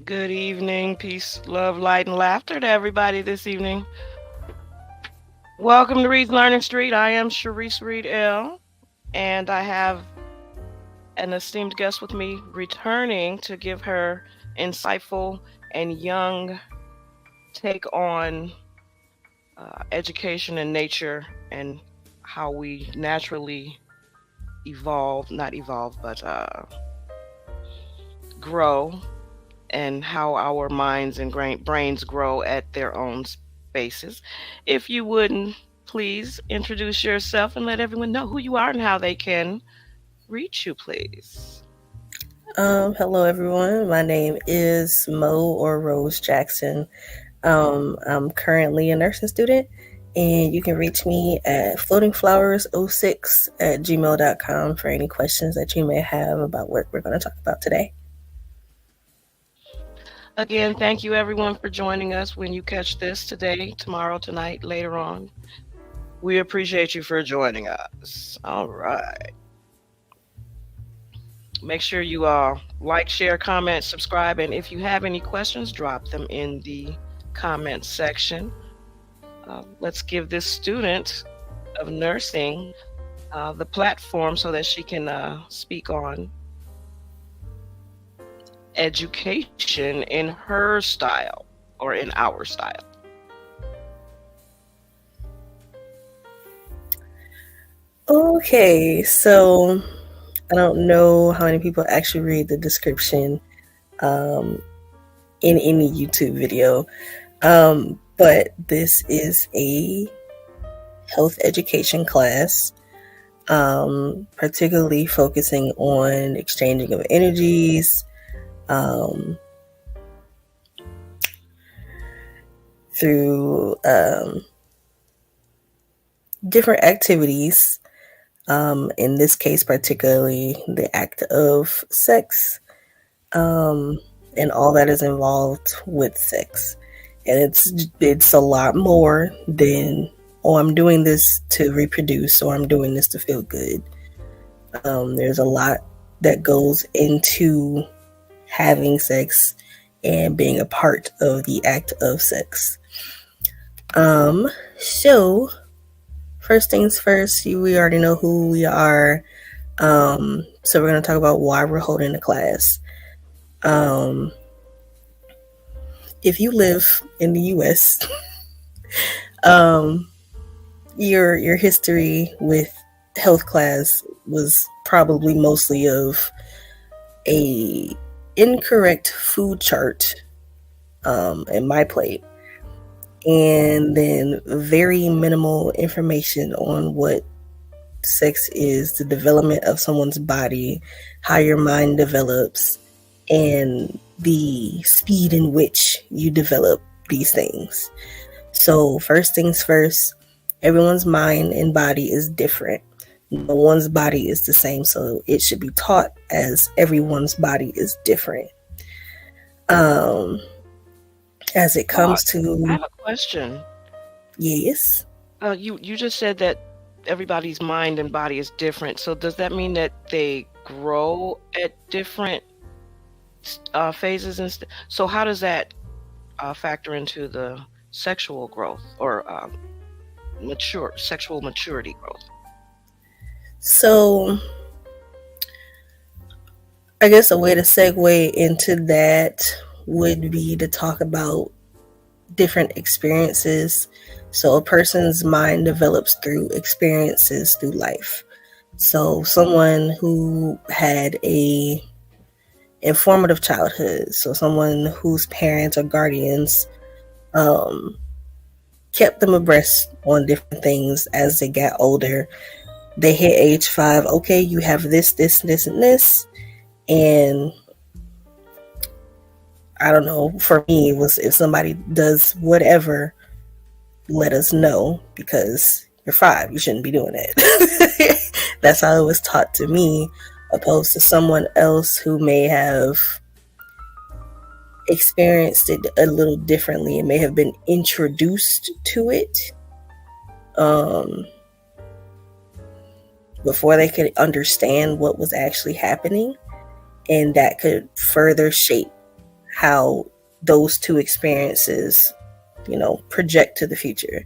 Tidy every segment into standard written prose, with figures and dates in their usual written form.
Good evening, peace, love, light, and laughter to everybody this evening. Welcome to Reed's Learning Street. I am Sharice Reed L, and I have an esteemed guest with me returning to give her insightful and young take on education and nature and how we naturally not evolve, but grow and how our minds and brains grow at their own spaces. If you wouldn't please introduce yourself and let everyone know who you are and how they can reach you, please. Hello everyone. My name is Mo or Rose Jackson. I'm currently a nursing student, and you can reach me at floatingflowers06 at gmail.com for any questions that you may have about what we're going to talk about today. Again, thank you everyone for joining us when you catch this today, tomorrow, tonight, later on. We appreciate you for joining us. All right. Make sure you like, share, comment, subscribe, and if you have any questions, drop them in the comment section. Let's give this student of nursing the platform so that she can speak on education in her style or in our style. Okay, so I don't know how many people actually read the description um, in any YouTube video, but this is a health education class, particularly focusing on exchanging of energies um, through different activities. In this case, particularly the act of sex, and all that is involved with sex. And it's a lot more than, oh, I'm doing this to reproduce, or I'm doing this to feel good. There's a lot that goes into having sex and being a part of the act of sex. So first things first, we already know who we are. So we're going to talk about why we're holding the class. If you live in the U.S., um, your history with health class was probably mostly of a incorrect food chart in my plate, and then very minimal information on what sex is, the development of someone's body, how your mind develops, and the speed in which you develop these things. So first things first, everyone's mind and body is different. No one's body is the same, so it should be taught as everyone's body is different. Um, as it comes I to, have a question. yes. You just said that everybody's mind and body is different. So does that mean that they grow at different phases so how does that factor into the sexual growth or mature sexual maturity growth? So I guess a way to segue into that would be to talk about different experiences. So a person's mind develops through experiences through life. So someone who had a informative childhood, so someone whose parents or guardians um, kept them abreast on different things as they got older. They hit age 5. Okay, you have this, this, this, and this, and I don't know. For me, it was if somebody does whatever, let us know because you're 5. You shouldn't be doing it. That's how it was taught to me, opposed to someone else who may have experienced it a little differently and may have been introduced to it um, before they could understand what was actually happening, and that could further shape how those two experiences, project to the future.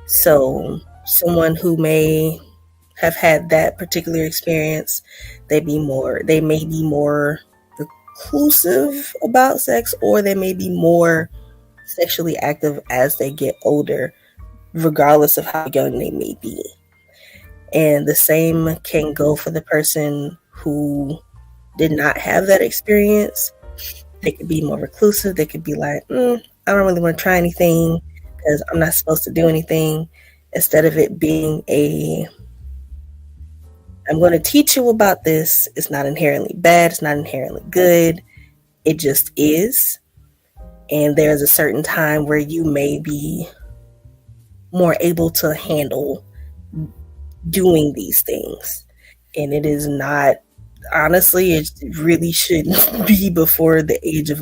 So, someone who may have had that particular experience, they may be more reclusive about sex, or they may be more sexually active as they get older, regardless of how young they may be. And the same can go for the person who did not have that experience. They could be more reclusive. They could be like, I don't really want to try anything because I'm not supposed to do anything. Instead of it being I'm going to teach you about this. It's not inherently bad. It's not inherently good. It just is. And there's a certain time where you may be more able to handle doing these things. And it is not, honestly, it really shouldn't be before the age of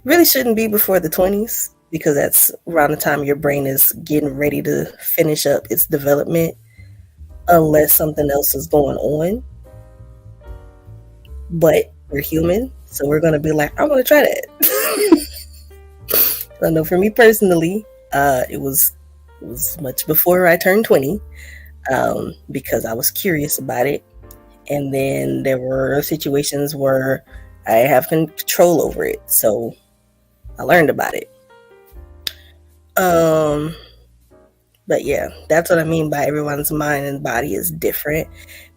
really shouldn't be before the 20s, because that's around the time your brain is getting ready to finish up its development, unless something else is going on. But we're human, so we're going to be like, I want to try that. I know for me personally, it was much before I turned 20, because I was curious about it. And then there were situations where I have control over it, so I learned about it. But yeah, that's what I mean by everyone's mind and body is different.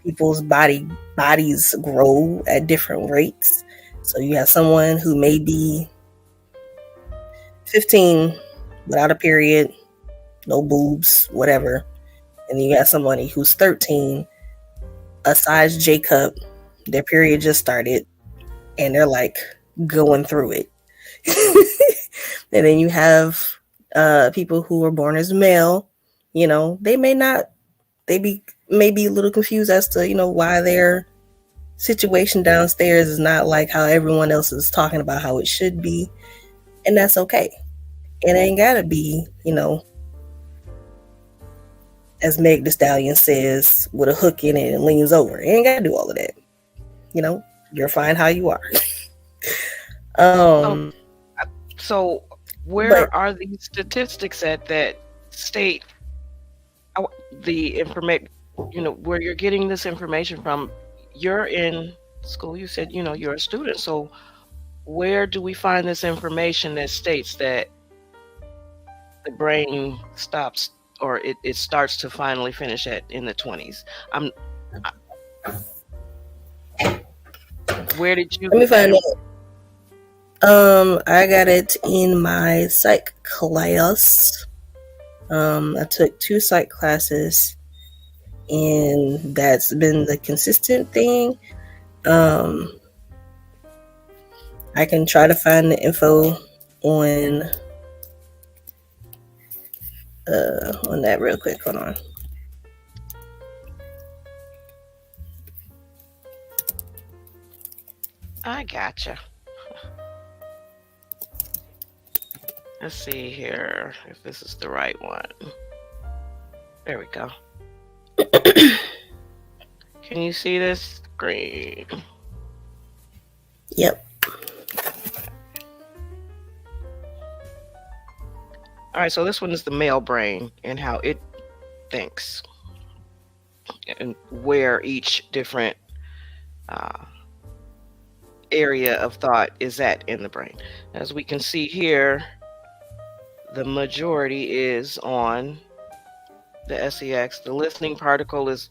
People's bodies grow at different rates. So you have someone who may be 15 without a period, no boobs, whatever. And then you got somebody who's 13, a size J cup, their period just started, and they're like going through it. And then you have people who are born as male. They may be a little confused as to why their situation downstairs is not like how everyone else is talking about how it should be, and that's okay. It ain't gotta be, as Meg Thee Stallion says, with a hook in it and leans over. It ain't gotta do all of that. You're fine how you are. So where But are these statistics at that state the information? Where you're getting this information from? You're in school. You said you're a student. So where do we find this information that states that the brain stops, or it starts to finally finish in the 20s? Where did you? let me find out. I got it in my psych class. I took 2 psych classes, and that's been the consistent thing. I can try to find the info on that real quick. Hold on. I gotcha. Let's see here if this is the right one. There we go. Can you see this screen? Yep. All right, so this one is the male brain and how it thinks, and where each different area of thought is at in the brain. As we can see here, the majority is on the SEX. The listening particle is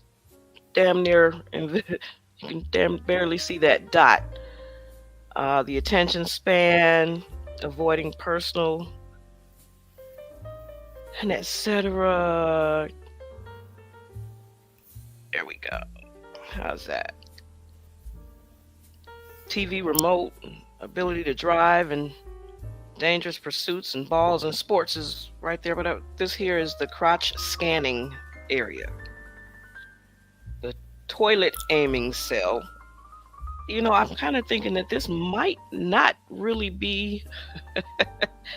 damn near, you can barely see that dot. The attention span, avoiding personal, and etc. There we go. How's that? TV remote, ability to drive, and dangerous pursuits and balls and sports is right there. But this here is the crotch scanning area. The toilet aiming cell. I'm kind of thinking that this might not really be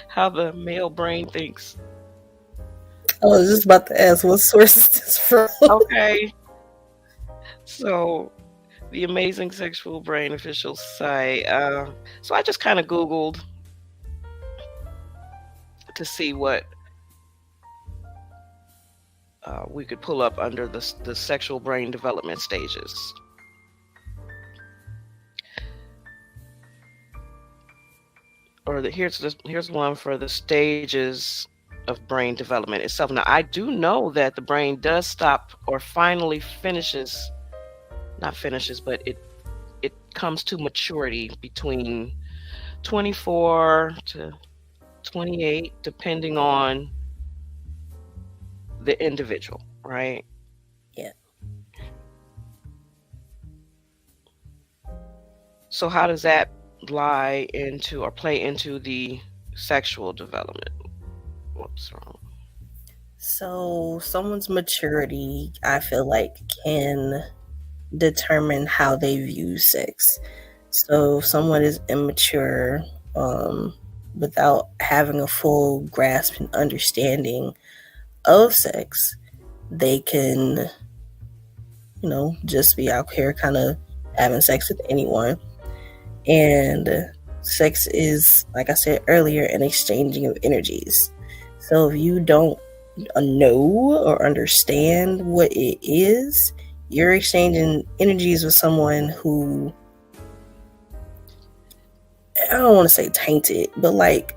how the male brain thinks. I was just about to ask, what source is this from? Okay. So the amazing sexual brain official site. So I just kind of Googled to see what we could pull up under the sexual brain development stages. Here's one for the stages of brain development itself. Now I do know that the brain does stop or finally finishes, not finishes, but it comes to maturity between 24 to 28, depending on the individual, right? Yeah. So how does that lie into or play into the sexual development? Whoops, wrong. So someone's maturity, I feel like, can determine how they view sex. So if someone is immature, without having a full grasp and understanding of sex, they can, just be out here kind of having sex with anyone. And sex is, like I said earlier, an exchanging of energies. So if you don't know or understand what it is, you're exchanging energies with someone who, I don't want to say tainted, but like,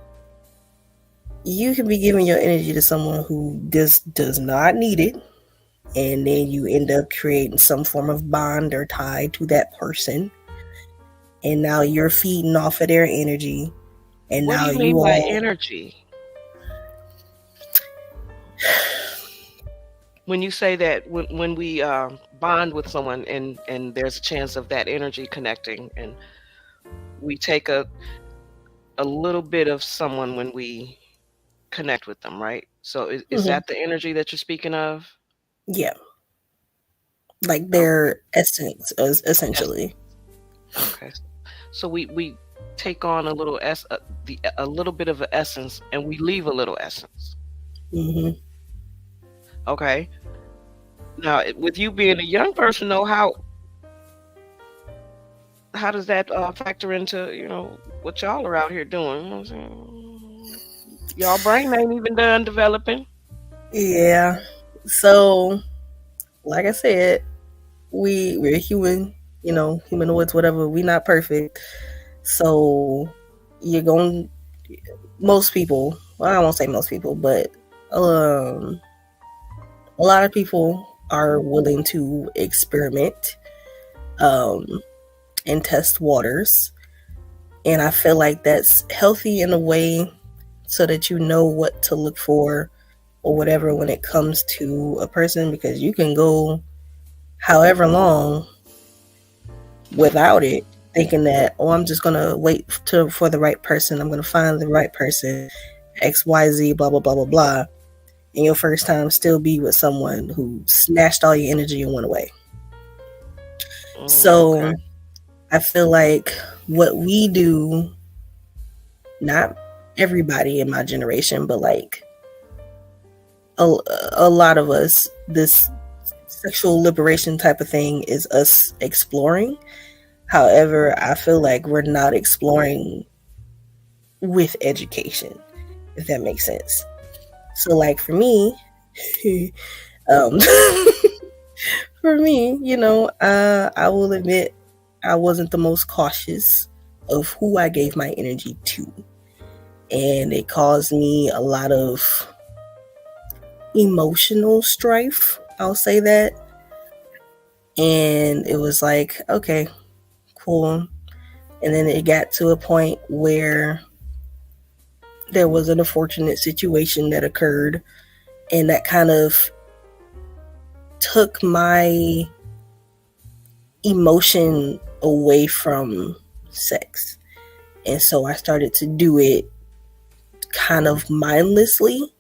you can be giving your energy to someone who does not need it, and then you end up creating some form of bond or tie to that person, and now you're feeding off of their energy, and What do now you you mean by all energy? When you say that when we bond with someone and there's a chance of that energy connecting, and we take a little bit of someone when we connect with them, right? So is Mhm. that the energy that you're speaking of? Yeah, like Okay. their essence, Yes. essentially. Okay. So we take on a little a little bit of an essence, and we leave a little essence. Hmm. Okay. Now, with you being a young person, though, how does that factor into what y'all are out here doing? You know what I'm saying? Y'all brain ain't even done developing. Yeah. So, like I said, we're human, humanoids, whatever. We not perfect. So you're going, most people, well, I won't say most people, but um a lot of people are willing to experiment, um and test waters. And I feel like that's healthy in a way, so that you know what to look for or whatever when it comes to a person, because you can go however long without it, thinking that, oh, I'm just gonna wait for the right person, I'm gonna find the right person, XYZ, blah blah blah blah blah, and your first time still be with someone who snatched all your energy and went away. Okay. So I feel like what we do, not everybody in my generation, but like a, a lot of us, this sexual liberation type of thing is us exploring. However, I feel like we're not exploring with education, if that makes sense. So, like for me, um, for me, I will admit I wasn't the most cautious of who I gave my energy to, and it caused me a lot of emotional strife. I'll say that, and it was like, okay, cool. And then it got to a point where there was an unfortunate situation that occurred, and that kind of took my emotion away from sex. And so I started to do it kind of mindlessly,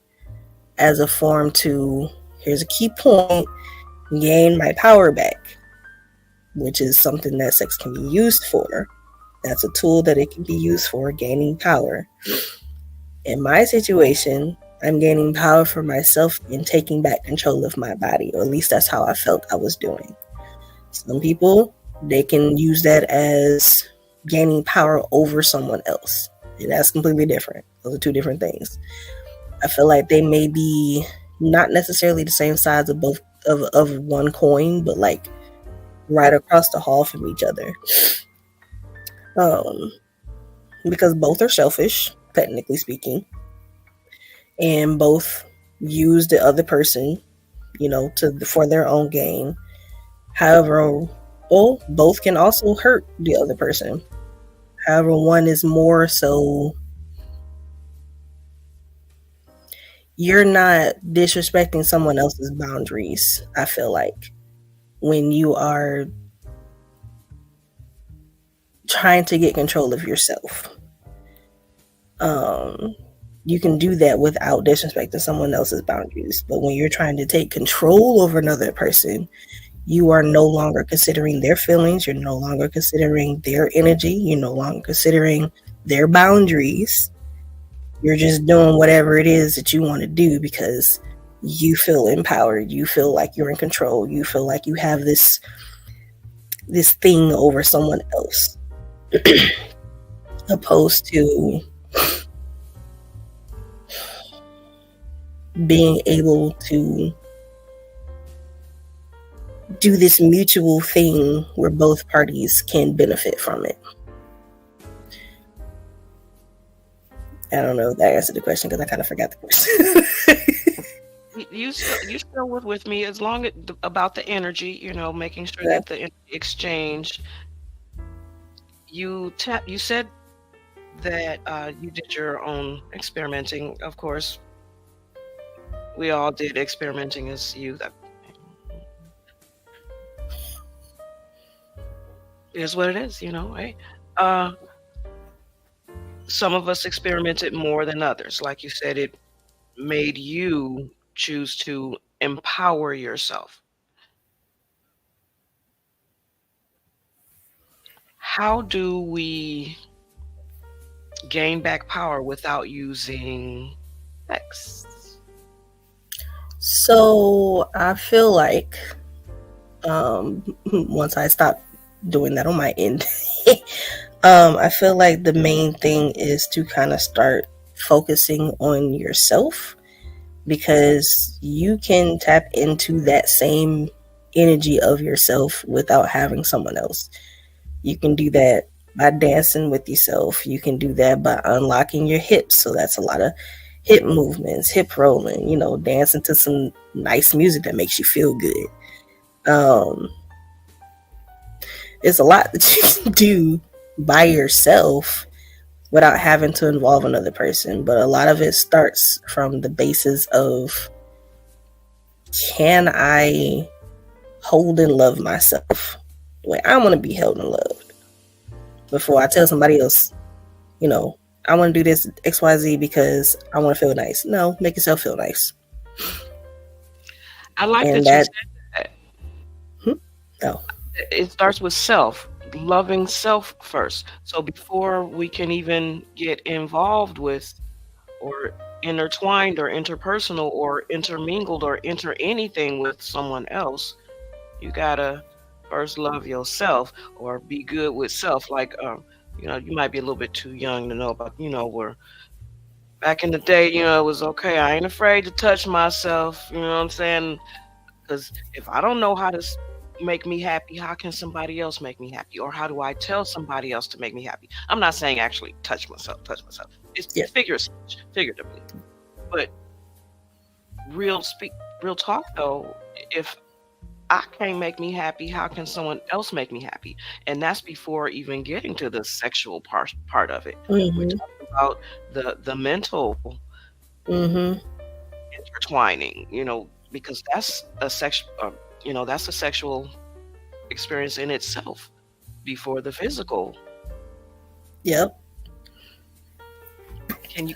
as a form to, here's a key point, gain my power back, which is something that sex can be used for. That's a tool that it can be used for, gaining power. In my situation, I'm gaining power for myself and taking back control of my body, or at least that's how I felt I was doing. Some people, they can use that as gaining power over someone else. And that's completely different. Those are two different things. I feel like they may be not necessarily the same sides of both of one coin, but like right across the hall from each other. Because both are selfish, technically speaking, and both use the other person, to for their own gain. However, well, both can also hurt the other person. However, one is more so you're not disrespecting someone else's boundaries, I feel like, when you are trying to get control of yourself. You can do that without disrespecting someone else's boundaries. But when you're trying to take control over another person, you are no longer considering their feelings. You're no longer considering their energy. You're no longer considering their boundaries. You're just doing whatever it is that you want to do because you feel empowered. You feel like you're in control. You feel like you have this thing over someone else. Opposed to being able to do this mutual thing where both parties can benefit from it. I don't know if that answered the question because I kind of forgot the question. You still with me as long as about the energy, making sure that the exchange. You said that you did your own experimenting. Of course, we all did experimenting as youth. It is what it is, right? Some of us experimented more than others. Like you said, it made you choose to empower yourself. How do we gain back power without using sex? So I feel like once I stop doing that on my end, I feel like the main thing is to kind of start focusing on yourself, because you can tap into that same energy of yourself without having someone else. You can do that by dancing with yourself. You can do that by unlocking your hips. So that's a lot of hip movements, hip rolling, dancing to some nice music that makes you feel good. It's a lot that you can do by yourself without having to involve another person. But a lot of it starts from the basis of, can I hold and love myself the way I want to be held and loved before I tell somebody else, I want to do this XYZ because I want to feel nice. No, make yourself feel nice. I like that you said that. No. It starts with self, loving self first. So before we can even get involved with or intertwined or interpersonal or intermingled or enter anything with someone else, you gotta first love yourself or be good with self. Like, you might be a little bit too young to know about, where back in the day, it was okay. I ain't afraid to touch myself. You know what I'm saying? Because if I don't know how to make me happy, how can somebody else make me happy? Or how do I tell somebody else to make me happy? I'm not saying actually touch myself. It's figuratively. But real talk though, if I can't make me happy, how can someone else make me happy? And that's before even getting to the sexual part of it. Mm-hmm. We're talking about the mental intertwining, because that's a sexual experience in itself before the physical. Yep. Can you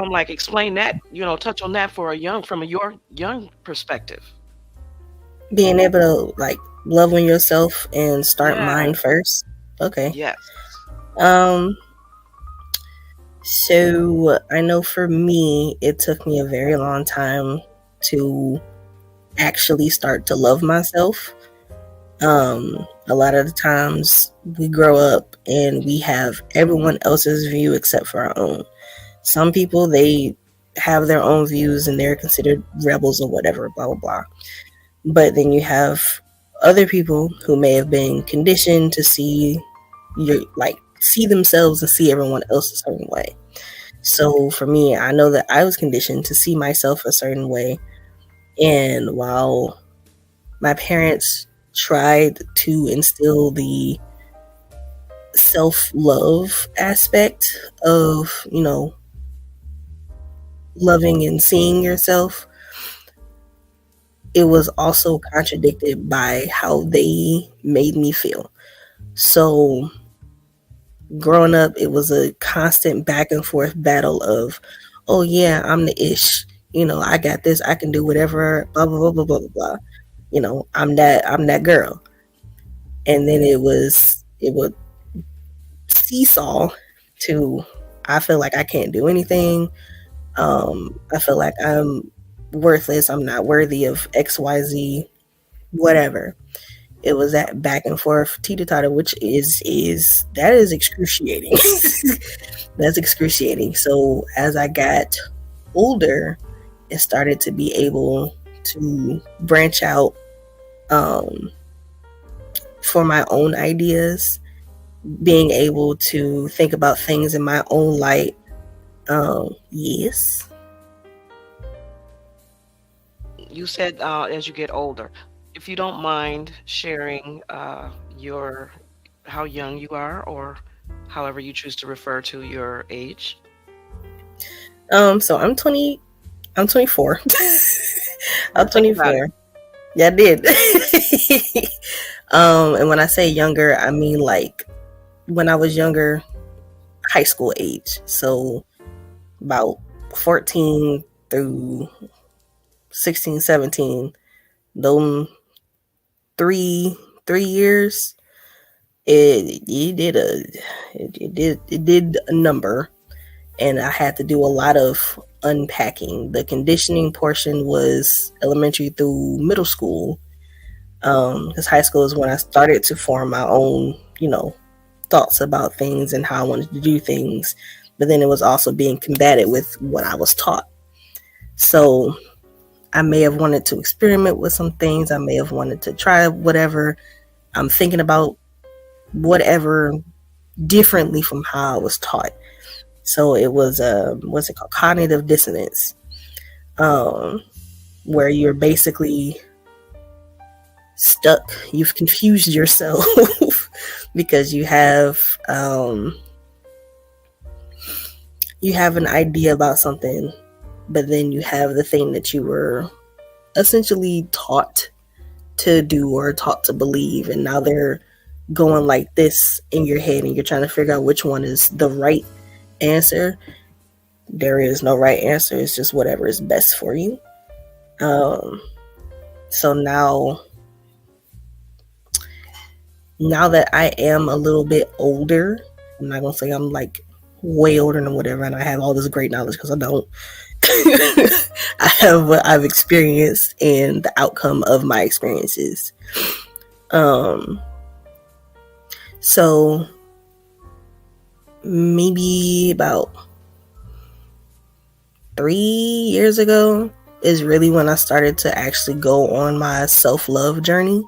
like explain that, touch on that from your young perspective? Being able to like love on yourself and start mine first. Okay. Yes. So I know for me, it took me a very long time to actually start to love myself. A lot of the times we grow up and we have everyone else's view except for our own. Some people, they have their own views and they're considered rebels or whatever, blah, blah, blah. But then you have other people who may have been conditioned to see themselves and see everyone else a certain way. So for me, I know that I was conditioned to see myself a certain way. And while my parents tried to instill the self love aspect of, loving and seeing yourself, it was also contradicted by how they made me feel. So growing up, it was a constant back and forth battle of, oh yeah, I'm the ish. I got this. I can do whatever. Blah blah blah blah blah blah. I'm that girl. And then it would seesaw to, I feel like I can't do anything. I feel like I'm worthless. I'm not worthy of XYZ, whatever. It was that back and forth teeter totter, which is excruciating. That's excruciating. So as I got older and started to be able to branch out for my own ideas, being able to think about things in my own light, yes. You said as you get older. If you don't mind sharing your how young you are, or however you choose to refer to your age. So I'm 24. I'm Think about it. 24. Yeah, I did. And when I say younger, I mean like when I was younger, high school age. So about 14 through 16, 17, those three years, it did a number, and I had to do a lot of unpacking. The conditioning portion was elementary through middle school, because high school is when I started to form my own, thoughts about things and how I wanted to do things. But then it was also being combated with what I was taught. So I may have wanted to experiment with some things. I may have wanted to try whatever. I'm thinking about whatever differently from how I was taught. So it was what's it called? Cognitive dissonance, where you're basically stuck. You've confused yourself because you have an idea about something, but then you have the thing that you were essentially taught to do or taught to believe, and now they're going like this in your head, and you're trying to figure out which one is the right answer. There is no right answer. It's just whatever is best for you. So now that I am a little bit older, I'm not gonna say I'm like way older than whatever, and I have all this great knowledge, because I don't. I have what I've experienced and the outcome of my experiences. So maybe about 3 years ago is really when I started to actually go on my self-love journey,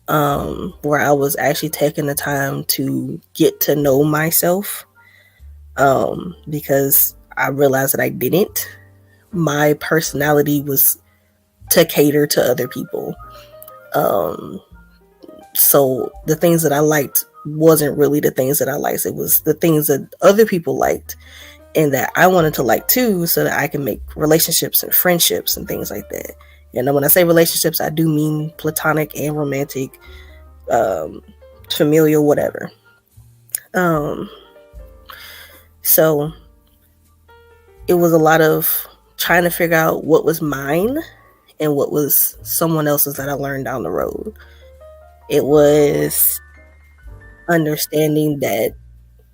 where I was actually taking the time to get to know myself, because I realized that I didn't. My personality was to cater to other people. So the things that I liked wasn't really the things that I liked. It was the things that other people liked and that I wanted to like too, so that I can make relationships and friendships and things like that. And when I say relationships, I do mean platonic and romantic, familial, whatever. So it was a lot of trying to figure out what was mine and what was someone else's that I learned down the road. It was understanding that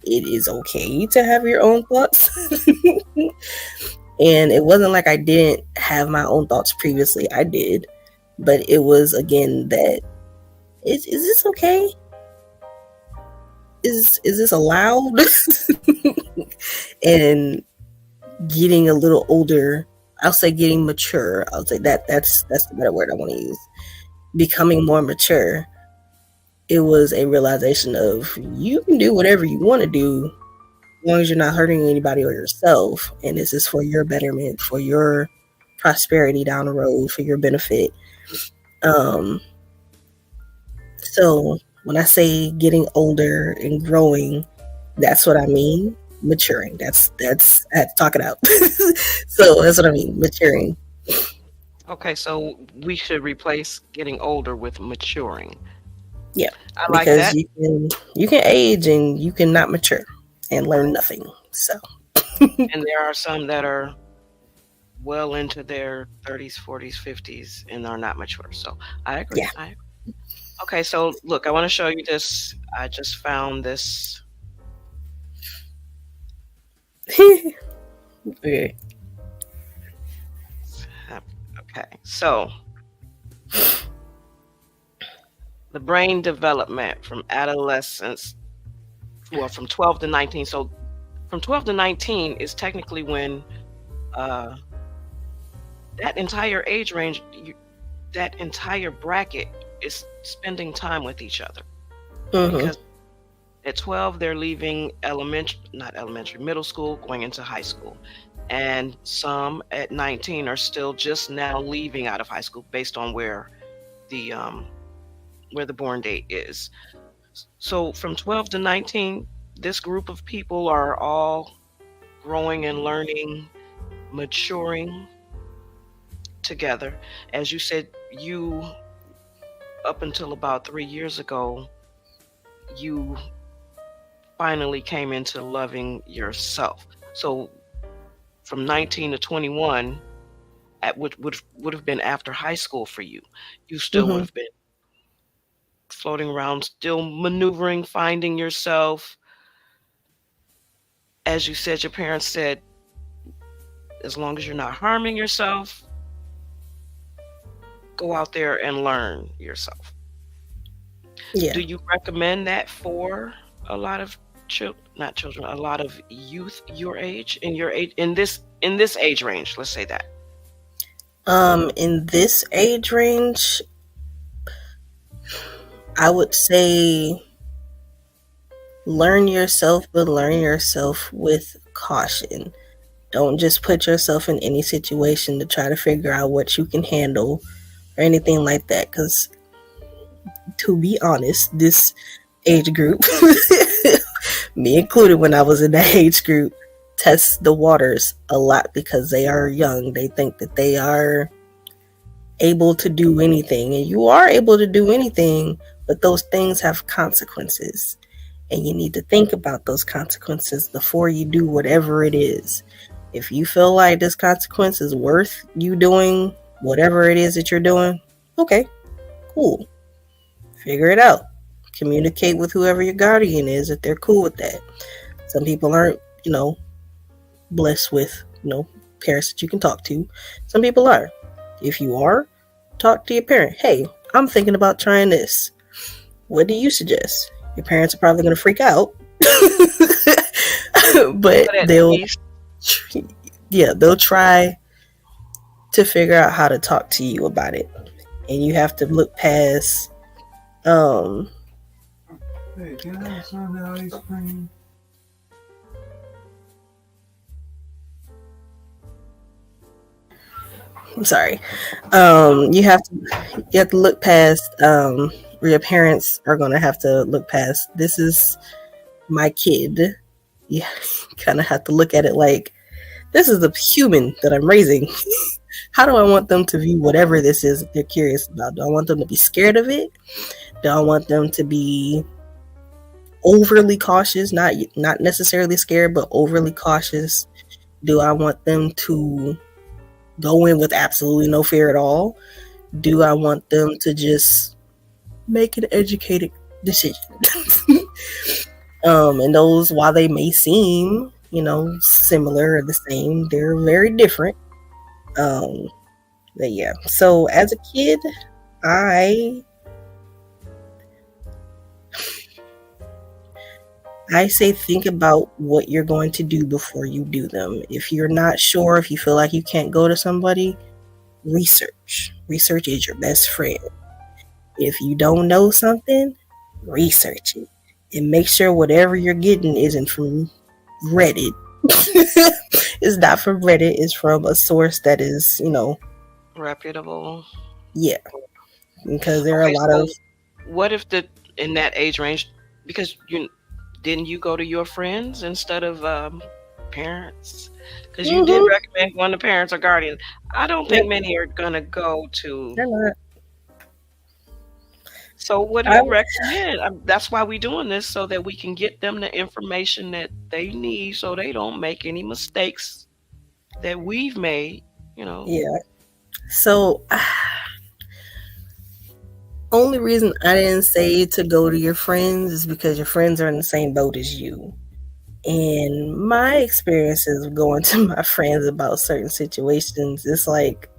it is okay to have your own thoughts. And it wasn't like I didn't have my own thoughts previously. I did. But it was, again, that is this okay? Is this allowed? And getting a little older, I'll say getting mature. I'll say that's the better word I want to use. Becoming more mature. It was a realization of you can do whatever you want to do as long as you're not hurting anybody or yourself, and this is for your betterment, for your prosperity down the road, for your benefit. Um, so when I say getting older and growing, that's what I mean. Maturing. That's I had to talk it out. So that's what I mean. Maturing. Okay, so we should replace getting older with maturing. Yeah, I like because that. you can age and you can not mature and learn nothing. So And there are some that are well into their 30s, 40s, 50s and are not mature. So I agree. yeah. Okay, so look, I want to show you this. I just found this. Okay. Okay, so the brain development from adolescence, well, from 12 to 19. So from 12 to 19 is technically when uh, that entire age range, that entire bracket is spending time with each other. Mm-hmm. Because at 12, they're leaving middle school, going into high school. And some at 19 are still just now leaving out of high school based on where the born date is. So from 12 to 19, this group of people are all growing and learning, maturing together. As you said, you, up until about 3 years ago, you finally came into loving yourself. So from 19 to 21, at would have been after high school for you, you still would Mm-hmm. have been floating around, still maneuvering, finding yourself. As you said, your parents said, as long as you're not harming yourself, go out there and learn yourself. Yeah. Do you recommend that for a lot of not children, a lot of youth your age, in this age range, let's say that? In this age range, I would say learn yourself, but learn yourself with caution. Don't just put yourself in any situation to try to figure out what you can handle or anything like that. Because, to be honest, this age group, me included when I was in that age group, tests the waters a lot because they are young. They think that they are able to do anything, and you are able to do anything, but those things have consequences. And you need to think about those consequences before you do whatever it is. If you feel like this consequence is worth you doing whatever it is that you're doing, okay, cool. Figure it out. Communicate with whoever your guardian is if they're cool with that. Some people aren't, blessed with, parents that you can talk to. Some people are. If you are, talk to your parent. Hey, I'm thinking about trying this. What do you suggest? Your parents are probably going to freak out. But But at they'll least they'll try to figure out how to talk to you about it. And you have to look past Hey, can I have some of the ice cream? I'm sorry. You have to look past where your parents are going to have to look past. This is my kid. You kind of have to look at it like this is a human that I'm raising. How do I want them to view whatever this is that they're curious about? Do I want them to be scared of it? Do I want them to be overly cautious, not necessarily scared, but overly cautious? Do I want them to go in with absolutely no fear at all? Do I want them to just make an educated decision? And those, while they may seem, similar or the same, they're very different. But yeah. So as a kid, I I say think about what you're going to do before you do them. If you're not sure, if you feel like you can't go to somebody, research. Research is your best friend. If you don't know something, research it. And make sure whatever you're getting isn't from Reddit. It's not from Reddit, it's from a source that is, reputable. yeah. Because there are a Okay, lot so of what if in that age range, because didn't you go to your friends instead of parents? Because you did mm-hmm, recommend going to parents or guardians. I don't yep, think many are gonna go to. they're not. So what do I you recommend? That's why we're doing this, so that we can get them the information that they need, so they don't make any mistakes that we've made. You know. yeah. So only reason I didn't say to go to your friends is because your friends are in the same boat as you. And my experiences of going to my friends about certain situations, it's like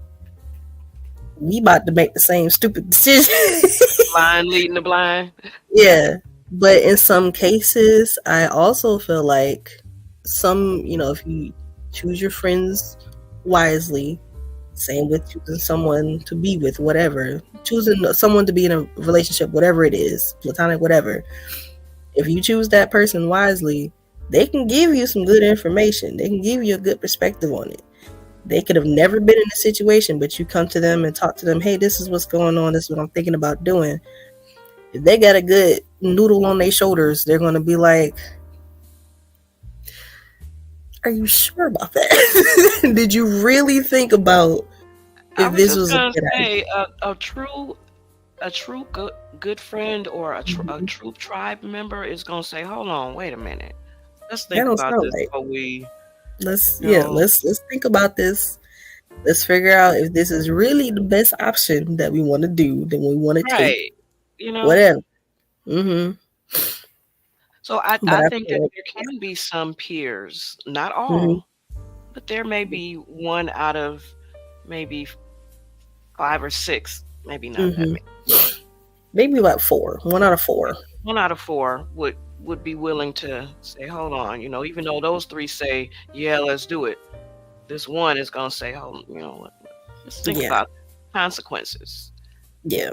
we about to make the same stupid decision. Blind leading the blind. Yeah. But in some cases, I also feel like if you choose your friends wisely, same with choosing someone to be with, whatever, choosing someone to be in a relationship, whatever it is, platonic, whatever. If you choose that person wisely, they can give you some good information. They can give you a good perspective on it. They could have never been in a situation, but you come to them and talk to them, hey, this is what's going on, this is what I'm thinking about doing. If they got a good noodle on their shoulders, they're going to be like, are you sure about that? Did you really think about I if was this just was a gonna good idea? say a true good friend or a Mm-hmm. true tribe member is gonna say, hold on, wait a minute, let's That think don't about sound this right. before we, Let's you yeah, know, let's think about this. Let's figure out if this is really the best option that we want to do, that we want to take, right, you know. whatever. Mm-hmm. So I But I I think feel that like, there can be some peers, not mm-hmm. all, but there may be one out of maybe 5 or 6, maybe not that Mm-hmm. many. Maybe about 4. 1 out of 4. One out of 4 would be willing to say, hold on, even though those 3 say, yeah, let's do it. This one is gonna say, hold, let's think Yeah, about consequences. yeah.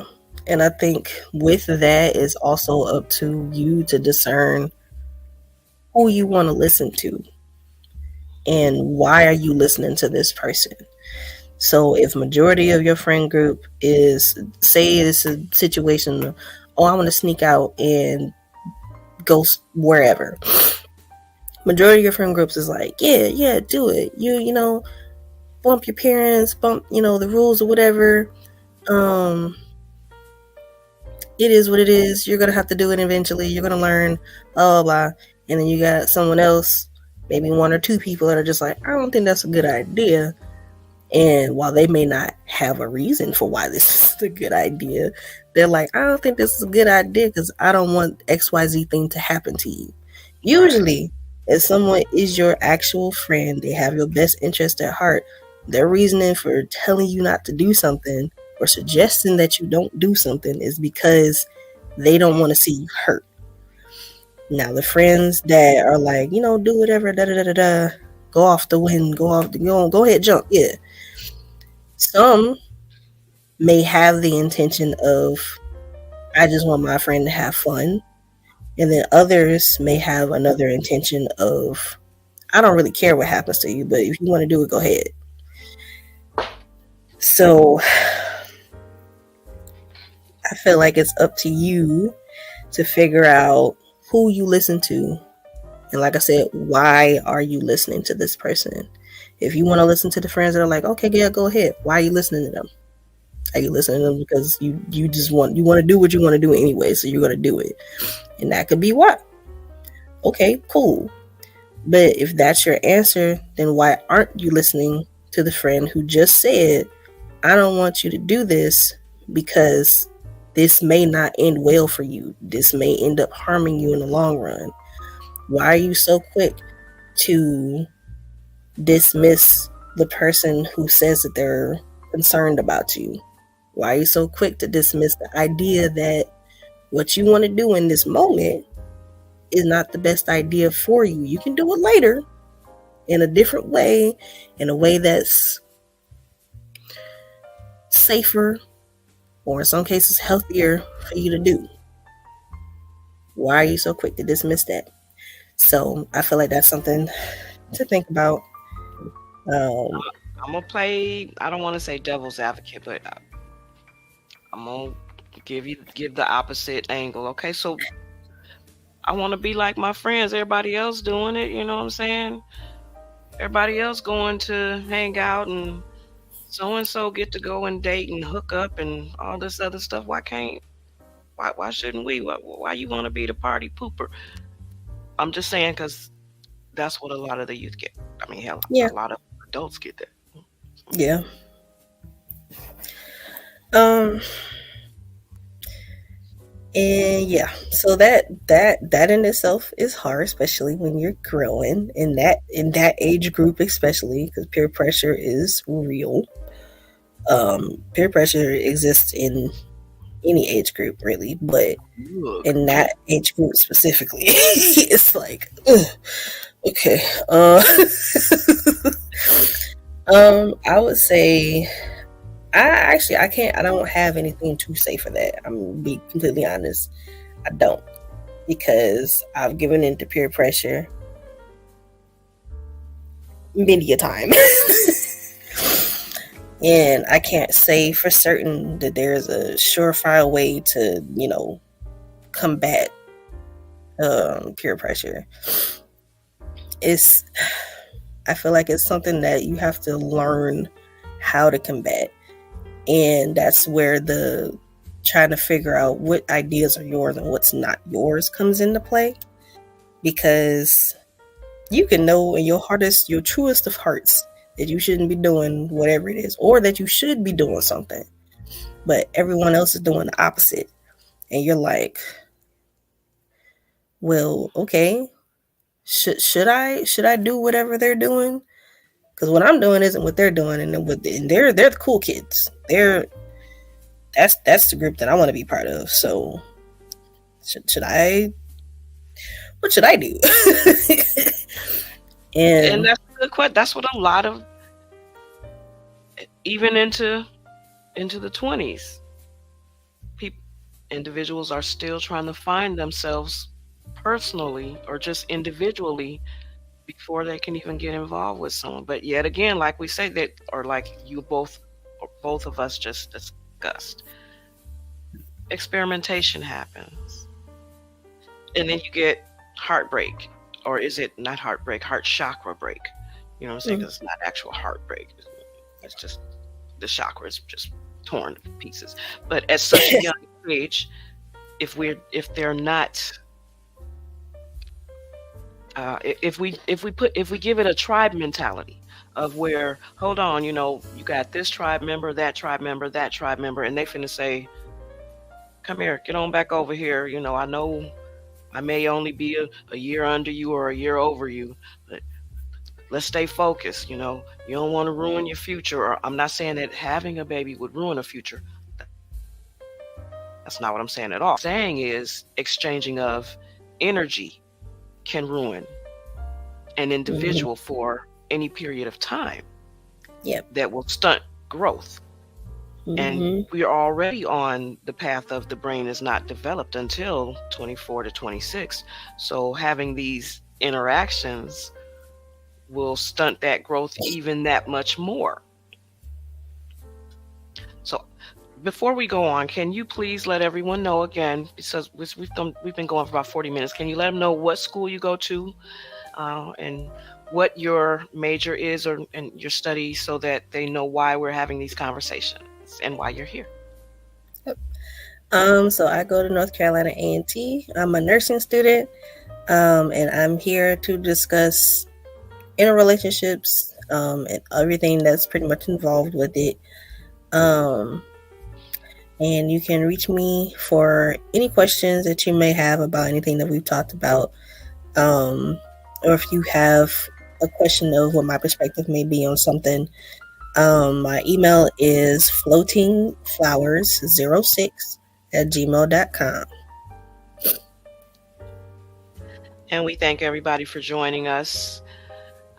And I think with that is also up to you to discern who you want to listen to and why are you listening to this person. So if majority of your friend group is, say it's a situation, oh, I want to sneak out and go wherever. Majority of your friend groups is like, yeah, do it. Bump your parents, bump, the rules or whatever. It is what it is. You're gonna have to do it eventually. You're gonna learn, blah blah blah. And then you got someone else, maybe 1 or 2 people that are just like, I don't think that's a good idea. And while they may not have a reason for why this is a good idea, they're like, I don't think this is a good idea because I don't want XYZ thing to happen to you. Right. Usually, if someone is your actual friend, they have your best interest at heart, their reasoning for telling you not to do something or suggesting that you don't do something is because they don't want to see you hurt. Now, the friends that are like, do whatever, da da da da da, go off the wind, go ahead, jump, yeah. Some may have the intention of, I just want my friend to have fun. And then others may have another intention of, I don't really care what happens to you, but if you want to do it, go ahead. So I feel like it's up to you to figure out who you listen to. And like I said, why are you listening to this person? If you want to listen to the friends that are like, okay, yeah, go ahead. Why are you listening to them? Are you listening to them because you just want to do what you want to do anyway, so you're going to do it? And that could be why. Okay, cool. But if that's your answer, then why aren't you listening to the friend who just said, I don't want you to do this because this may not end well for you. This may end up harming you in the long run. Why are you so quick to dismiss the person who says that they're concerned about you? Why are you so quick to dismiss the idea that what you want to do in this moment is not the best idea for you. You can do it later in a different way, in a way that's safer, or in some cases healthier for you to do. Why are you so quick to dismiss that? So I feel like that's something to think about. I'm gonna play. I don't want to say devil's advocate, but I'm gonna give the opposite angle. Okay, so I want to be like my friends. Everybody else doing it. You know what I'm saying? Everybody else going to hang out and so and so get to go and date and hook up and all this other stuff. Why can't? Why shouldn't we? Why you want to be the party pooper? I'm just saying because that's what a lot of the youth get. I mean, hell, Yeah. a lot of adults get that. Yeah. And yeah, so that in itself is hard, especially when you're growing in that age group, especially because peer pressure is real. Peer pressure exists in any age group, really, but in that age group specifically, it's like, ugh, okay. I would say I don't have anything to say for that. I'm gonna be completely honest. I don't, because I've given in to peer pressure many a time. And I can't say for certain that there's a surefire way to, combat peer pressure. I feel like it's something that you have to learn how to combat. And that's where the trying to figure out what ideas are yours and what's not yours comes into play. Because you can know in your truest of hearts that you shouldn't be doing whatever it is, or that you should be doing something, but everyone else is doing the opposite. And you're like, well, okay, should I do whatever they're doing? Because what I'm doing isn't what they're doing, and they're the cool kids. That's the group that I want to be part of. So should I? What should I do? And that's a good question. That's what a lot of, even into the 20s, individuals are still trying to find themselves personally or just individually before they can even get involved with someone. But yet again, like we say that, or like you both, or both of us just discussed, experimentation happens, and then you get heartbreak, or is it not heartbreak, heart chakra break? You know what I'm saying? 'Cause it's not actual heartbreak. It's just the chakra is just torn to pieces. But at such a young age, if they're not, if we give it a tribe mentality of where, hold on, you got this tribe member, that tribe member, that tribe member, and they finna say, come here, get on back over here. I know I may only be a year under you or a year over you, but let's stay focused. You don't want to ruin your future. Or I'm not saying that having a baby would ruin a future. That's not what I'm saying at all. What I'm saying is exchanging of energy can ruin an individual for any period of time. Yep. That will stunt growth. And we are already on the path of the brain is not developed until 24 to 26. So having these interactions will stunt that growth even that much more. So before we go on, can you please let everyone know again, because we've been going for about 40 minutes, can you let them know what school you go to and what your major is and your study, so that they know why we're having these conversations and why you're here? Yep. So I go to North Carolina A&T. I'm a nursing student, and I'm here to discuss interrelationships and everything that's pretty much involved with it. And you can reach me for any questions that you may have about anything that we've talked about, or if you have a question of what my perspective may be on something. My email is floatingflowers06@gmail.com. And we thank everybody for joining us.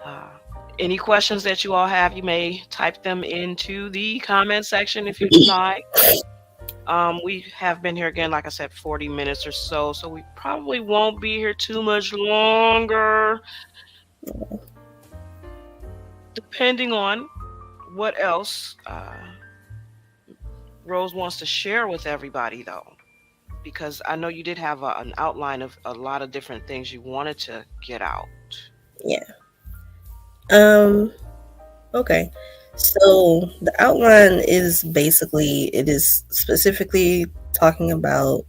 Uh, any questions that you all have, you may type them into the comment section if you'd like. We have been here again, like I said, 40 minutes or so, so we probably won't be here too much longer, depending on what else Rose wants to share with everybody, though, because I know you did have an outline of a lot of different things you wanted to get out. Yeah. Okay. So the outline is basically, it is specifically talking about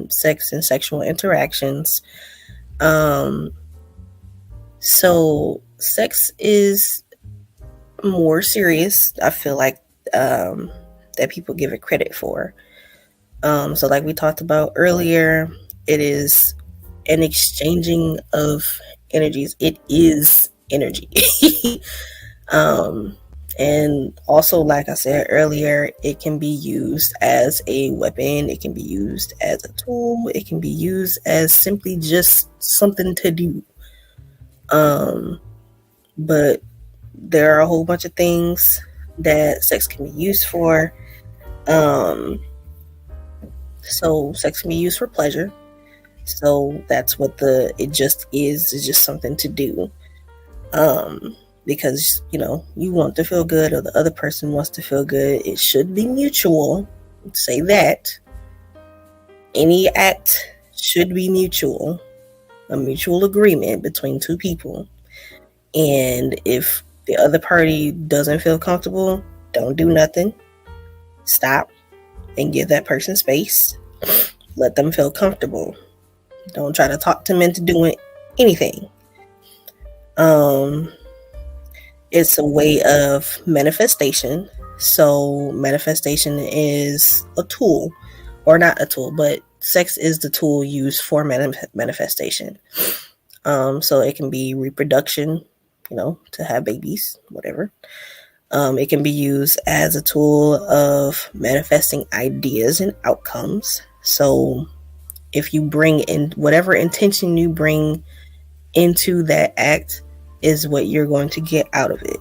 sex and sexual interactions. Um, so sex is more serious, I feel like, that people give it credit for. So like we talked about earlier, it is an exchanging of energies. It is energy. um, and also, like I said earlier, it can be used as a weapon. It can be used as a tool. It can be used as simply just something to do. But there are a whole bunch of things that sex can be used for. So sex can be used for pleasure. So that's what it just is. It's just something to do. Because, you want to feel good or the other person wants to feel good. It should be mutual. Say that. Any act should be mutual. A mutual agreement between two people. And if the other party doesn't feel comfortable, don't do nothing. Stop and give that person space. Let them feel comfortable. Don't try to talk them into doing anything. It's a way of manifestation. So manifestation is a tool, or not a tool, but sex is the tool used for manifestation. So it can be reproduction, to have babies, whatever. It can be used as a tool of manifesting ideas and outcomes. So if you bring in whatever intention you bring into that act is what you're going to get out of it.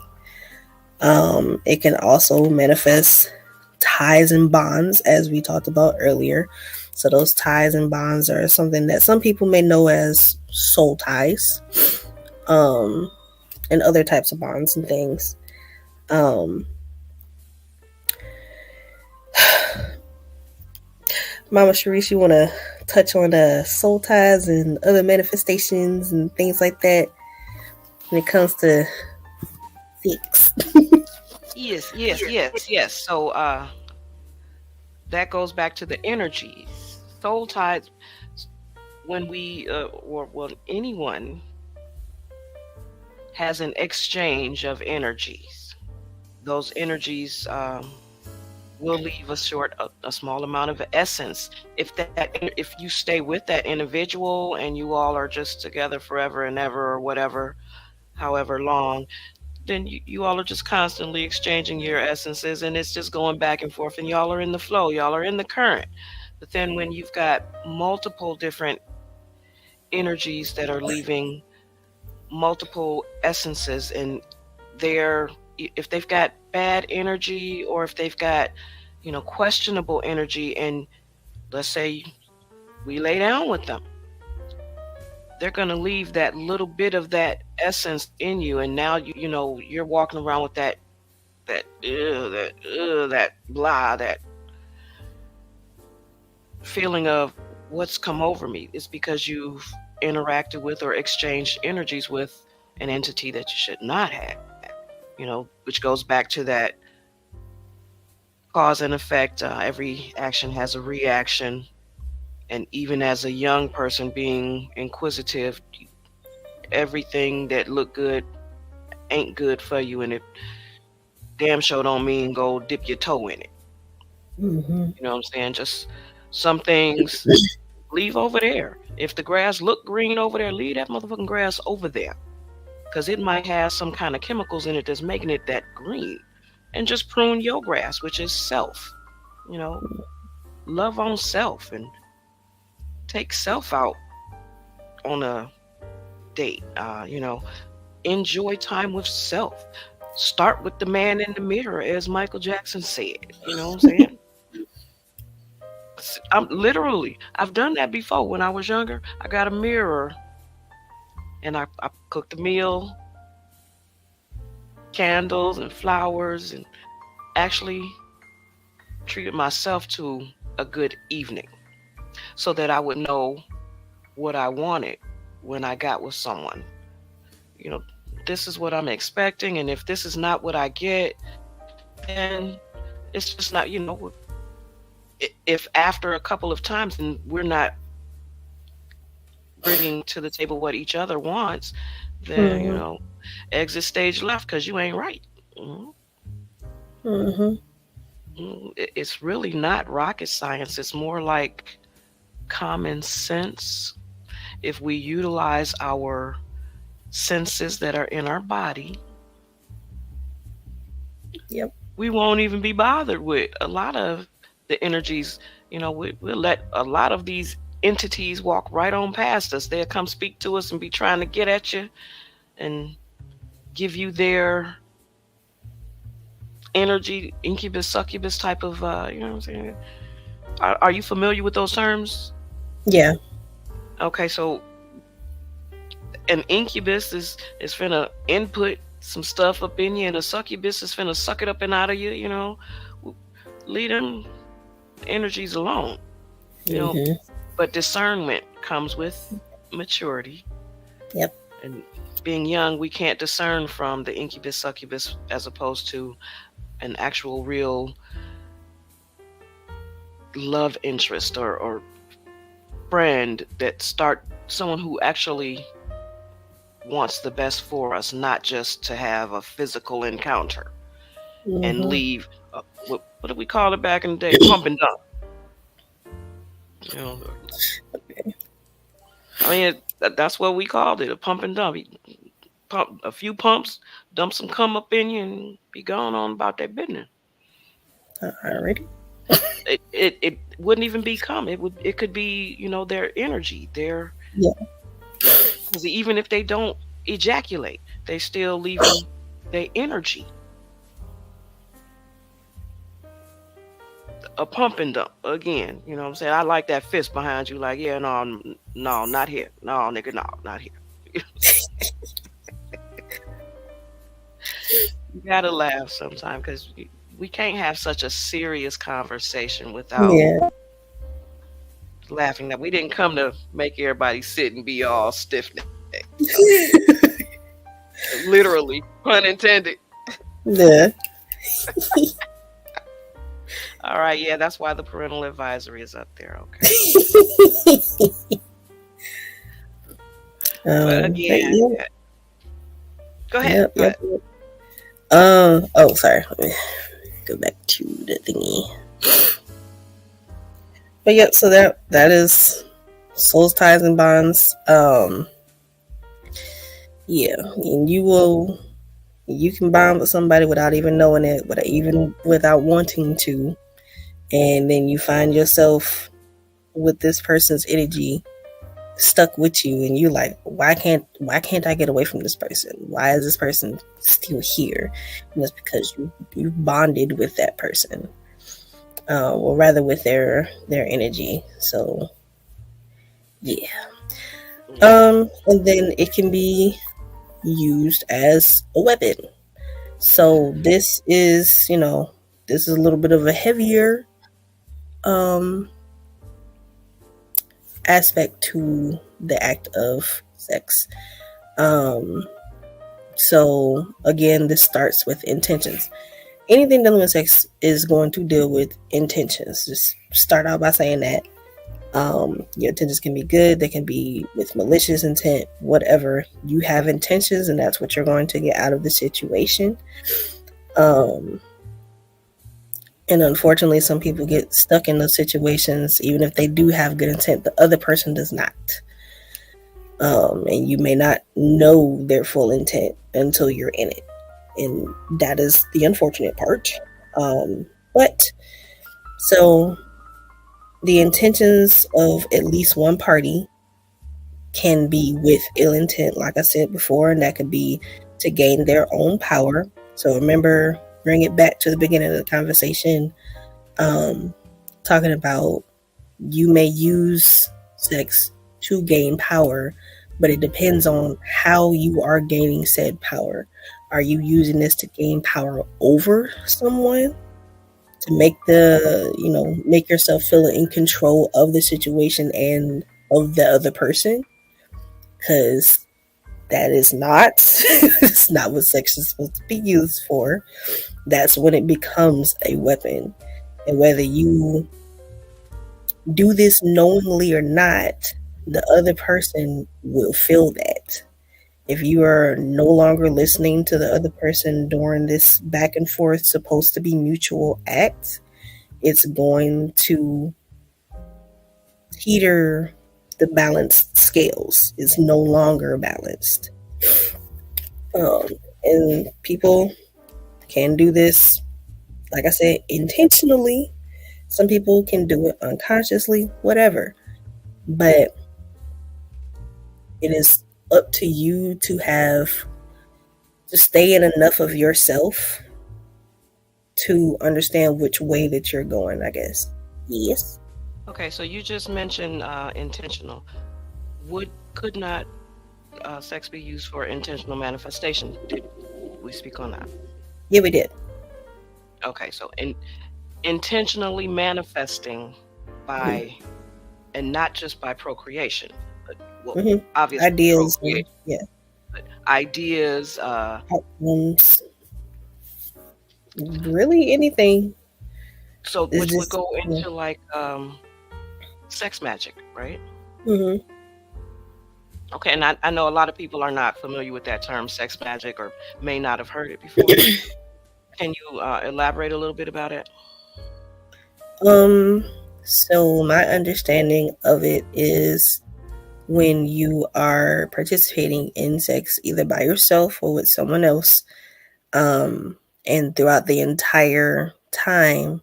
It can also manifest ties and bonds, as we talked about earlier. So those ties and bonds are something that some people may know as soul ties, and other types of bonds and things. Mama Sharice, you want to touch on soul ties and other manifestations and things like that when it comes to sex? Yes. So that goes back to the energies. Soul ties, when we, or when anyone has an exchange of energies, those energies will leave a small amount of essence. If you stay with that individual and you all are just together forever and ever or whatever, however long, then you all are just constantly exchanging your essences, and it's just going back and forth, and y'all are in the flow, y'all are in the current. But then when you've got multiple different energies that are leaving multiple essences, and if they've got bad energy, or if they've got questionable energy, and let's say we lay down with them, they're going to leave that little bit of that essence in you, and now you're walking around with that blah, that feeling of what's come over me. It's because you've interacted with or exchanged energies with an entity that you should not have, which goes back to that cause and effect. Every action has a reaction. And even as a young person being inquisitive, everything that look good ain't good for you, and it damn sure don't mean go dip your toe in it. Mm-hmm. You know what I'm saying? Just some things leave over there. If the grass look green over there, leave that motherfucking grass over there, because it might have some kind of chemicals in it that's making it that green. And just prune your grass, which is self. Love on self and take self out on a date. Enjoy time with self. Start with the man in the mirror, as Michael Jackson said. You know what I'm saying? I've done that before. When I was younger, I got a mirror and I cooked a meal, candles and flowers, and actually treated myself to a good evening so that I would know what I wanted when I got with someone. You know, this is what I'm expecting, and if this is not what I get, then it's just not, if after a couple of times and we're not bringing to the table what each other wants, then, Mm-hmm. exit stage left because you ain't right. Mhm. Mm-hmm. It's really not rocket science. It's more like common sense. If we utilize our senses that are in our body, Yep. we won't even be bothered with a lot of the energies. We'll let a lot of these entities walk right on past us. They'll come speak to us and be trying to get at you and give you their energy, incubus, succubus type of, you know what I'm saying? Are you familiar with those terms? Yeah. Okay, so an incubus is finna input some stuff up in you, and a succubus is finna suck it up and out of you. Leave them energies alone. You know, Mm-hmm. but discernment comes with maturity. Yep. And being young, we can't discern from the incubus, succubus, as opposed to an actual real love interest or friend that start someone who actually wants the best for us, not just to have a physical encounter and Mm-hmm. leave. What did we call it back in the day? Pump and dump. You know, I mean, that's what we called it, a pump and dump. Pump a few pumps, dump some cum up in you, and be going on about that business. Alrighty. It wouldn't even be cum. It could be their energy, Yeah. because even if they don't ejaculate, they still leaving their energy. A pump and dump again. You know what I'm saying? I like that fist behind you. Like, yeah, no, no, not here. No, nigga, no, not here. You gotta laugh sometimes because we can't have such a serious conversation without Yeah. laughing. That we didn't come to make everybody sit and be all stiff necked. Literally, pun intended. Yeah. All right, yeah, that's why the parental advisory is up there. Okay, but But again, yeah. go ahead. Yep. Go Yep. ahead. Yep. Oh, sorry. Let me go back to the thingy. But yep. So that is souls, ties, and bonds. Yeah, and you can bond with somebody without even knowing it, without wanting to, and then you find yourself with this person's energy stuck with you, and you like, why can't I get away from this person? Why is this person still here? And it's because you bonded with that person, or rather with their energy. So yeah. And then it can be used as a weapon. So this is a little bit of a heavier aspect to the act of sex. So again, this starts with intentions. Anything dealing with sex is going to deal with intentions. Just start out by saying that. Your intentions can be good, they can be with malicious intent, whatever. You have intentions, and that's what you're going to get out of the situation. And unfortunately, some people get stuck in those situations, even if they do have good intent, the other person does not. And you may not know their full intent until you're in it. And that is the unfortunate part. But so the intentions of at least one party can be with ill intent, like I said before, and that could be to gain their own power. So remember, bring it back to the beginning of the conversation, talking about you may use sex to gain power, but it depends on how you are gaining said power. Are you using this to gain power over someone? To make yourself feel in control of the situation and of the other person? Because that is not it's not what sex is supposed to be used for. That's when it becomes a weapon. And whether you do this knowingly or not, the other person will feel that. If you are no longer listening to the other person during this back and forth supposed to be mutual act, it's going to teeter the balanced scales. It's no longer balanced. And people can do this, like I said, intentionally. Some people can do it unconsciously, whatever. But it is up to you to stay in enough of yourself to understand which way that you're going, I guess. Yes. Okay, so you just mentioned intentional. Could not sex be used for intentional manifestation? Did we speak on that? Yeah, we did. Okay, so intentionally manifesting by, and not just by procreation, but obviously ideas, but ideas, outcomes, really anything. So which would go into like sex magic, right? Mm-hmm. Okay, and I know a lot of people are not familiar with that term, sex magic, or may not have heard it before. Can you elaborate a little bit about it? So my understanding of it is when you are participating in sex either by yourself or with someone else, and throughout the entire time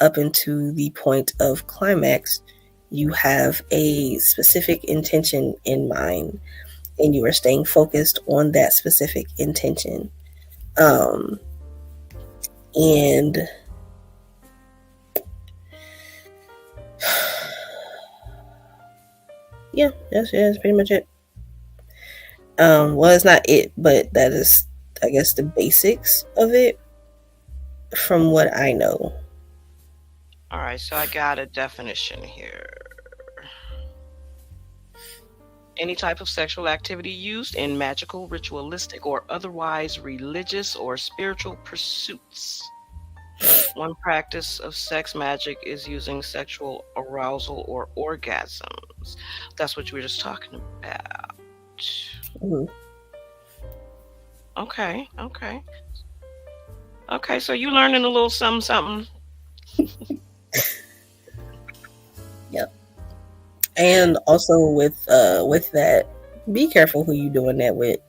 up into the point of climax, you have a specific intention in mind and you are staying focused on that specific intention. And yeah, that's pretty much it. Well, it's not it, but that is, I guess, the basics of it from what I know. All right, so I got a definition here. Any type of sexual activity used in magical, ritualistic, or otherwise religious or spiritual pursuits. One practice of sex magic is using sexual arousal or orgasms. That's what you were just talking about. Mm-hmm. Okay, so you learning a little something. Yep. And also with that, be careful who you doing that with.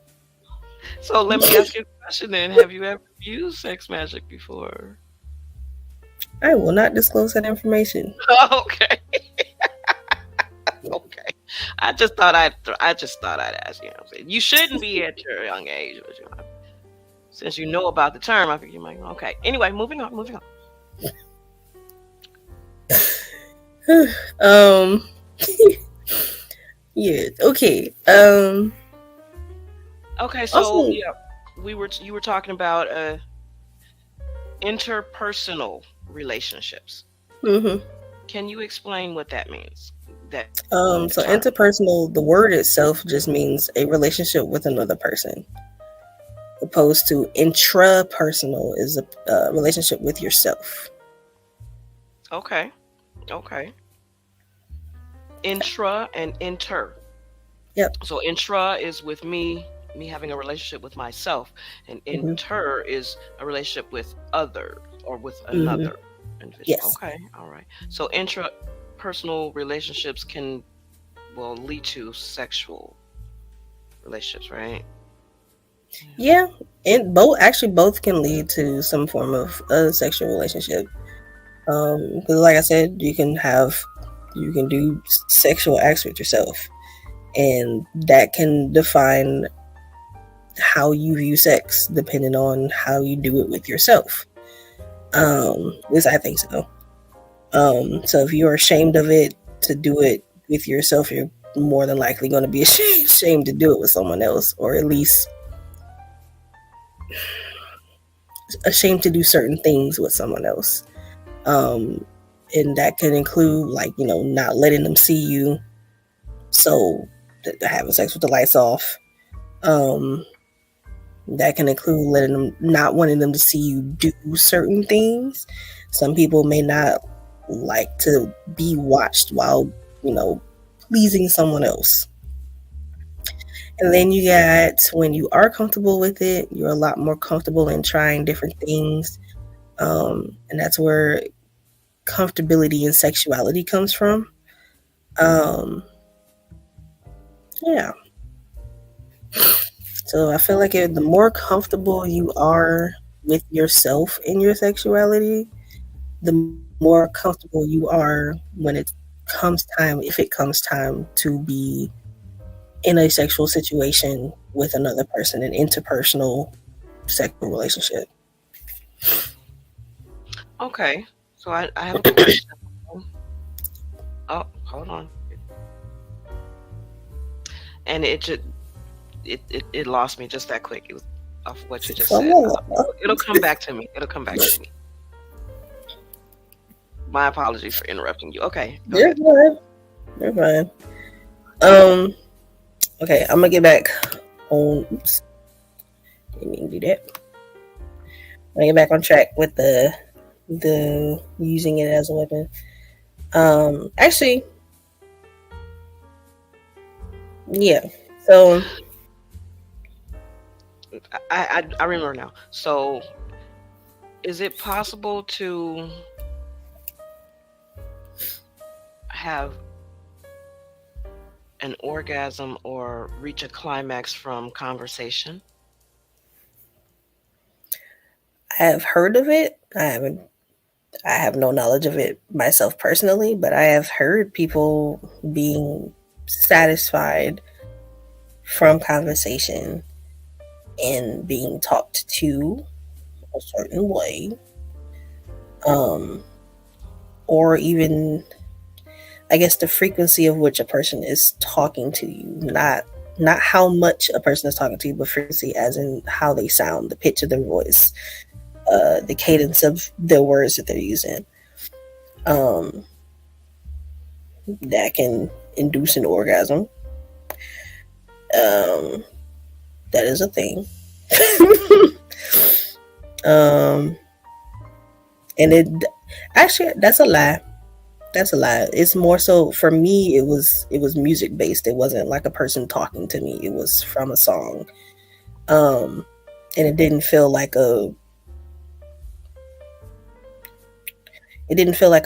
So let me ask you a question then. Have you ever used sex magic before? I will not disclose that information. Okay. Okay. I just thought I'd ask. You know what I'm saying? You shouldn't be at your young age, but since you know about the term, I figure you might. Okay. Anyway, moving on. Yeah. Okay. Okay. So also, yeah, you were talking about interpersonal relationships. Mm-hmm. Can you explain what that means? So interpersonal, the word itself just means a relationship with another person. Opposed to intrapersonal is a relationship with yourself. Okay. Intra and inter. Yep. So intra is with me having a relationship with myself, and inter is a relationship with other or with another individual. Yes. Okay. All right. So intrapersonal relationships can lead to sexual relationships, right? Yeah, and both can lead to some form of a sexual relationship. Because like I said, you can do sexual acts with yourself, and that can define how you view sex depending on how you do it with yourself. At least I think so. So if you're ashamed of it to do it with yourself, you're more than likely going to be ashamed to do it with someone else, or at least ashamed to do certain things with someone else. And that can include, like, not letting them see you, so having sex with the lights off. That can include not wanting them to see you do certain things. Some people may not like to be watched while, pleasing someone else. And then you got, when you are comfortable with it, you're a lot more comfortable in trying different things. And that's where comfortability and sexuality comes from. Yeah. So I feel like the more comfortable you are with yourself and your sexuality, the more comfortable you are when if it comes time to be in a sexual situation with another person, an interpersonal sexual relationship. Okay, so I have a question. Oh, hold on. And it lost me just that quick. It was off what you just said. It'll come back to me. It'll come back to me. My apologies for interrupting you. Okay. You're fine. Okay, I'm gonna get back on. Oops, didn't mean to do that. I'm gonna get back on track with the using it as a weapon. Actually, yeah. So I remember now. So, is it possible to have an orgasm or reach a climax from conversation? I have heard of it. I have no knowledge of it myself personally, but I have heard people being satisfied from conversation and being talked to a certain way, or even, I guess, the frequency of which a person is talking to you, not how much a person is talking to you, but frequency as in how they sound, the pitch of their voice, the cadence of the words that they're using. That can induce an orgasm. That is a thing. And it actually, that's a lie. That's a lie. It's more so, for me, it was music based. It wasn't like a person talking to me. It was from a song. And it didn't feel like a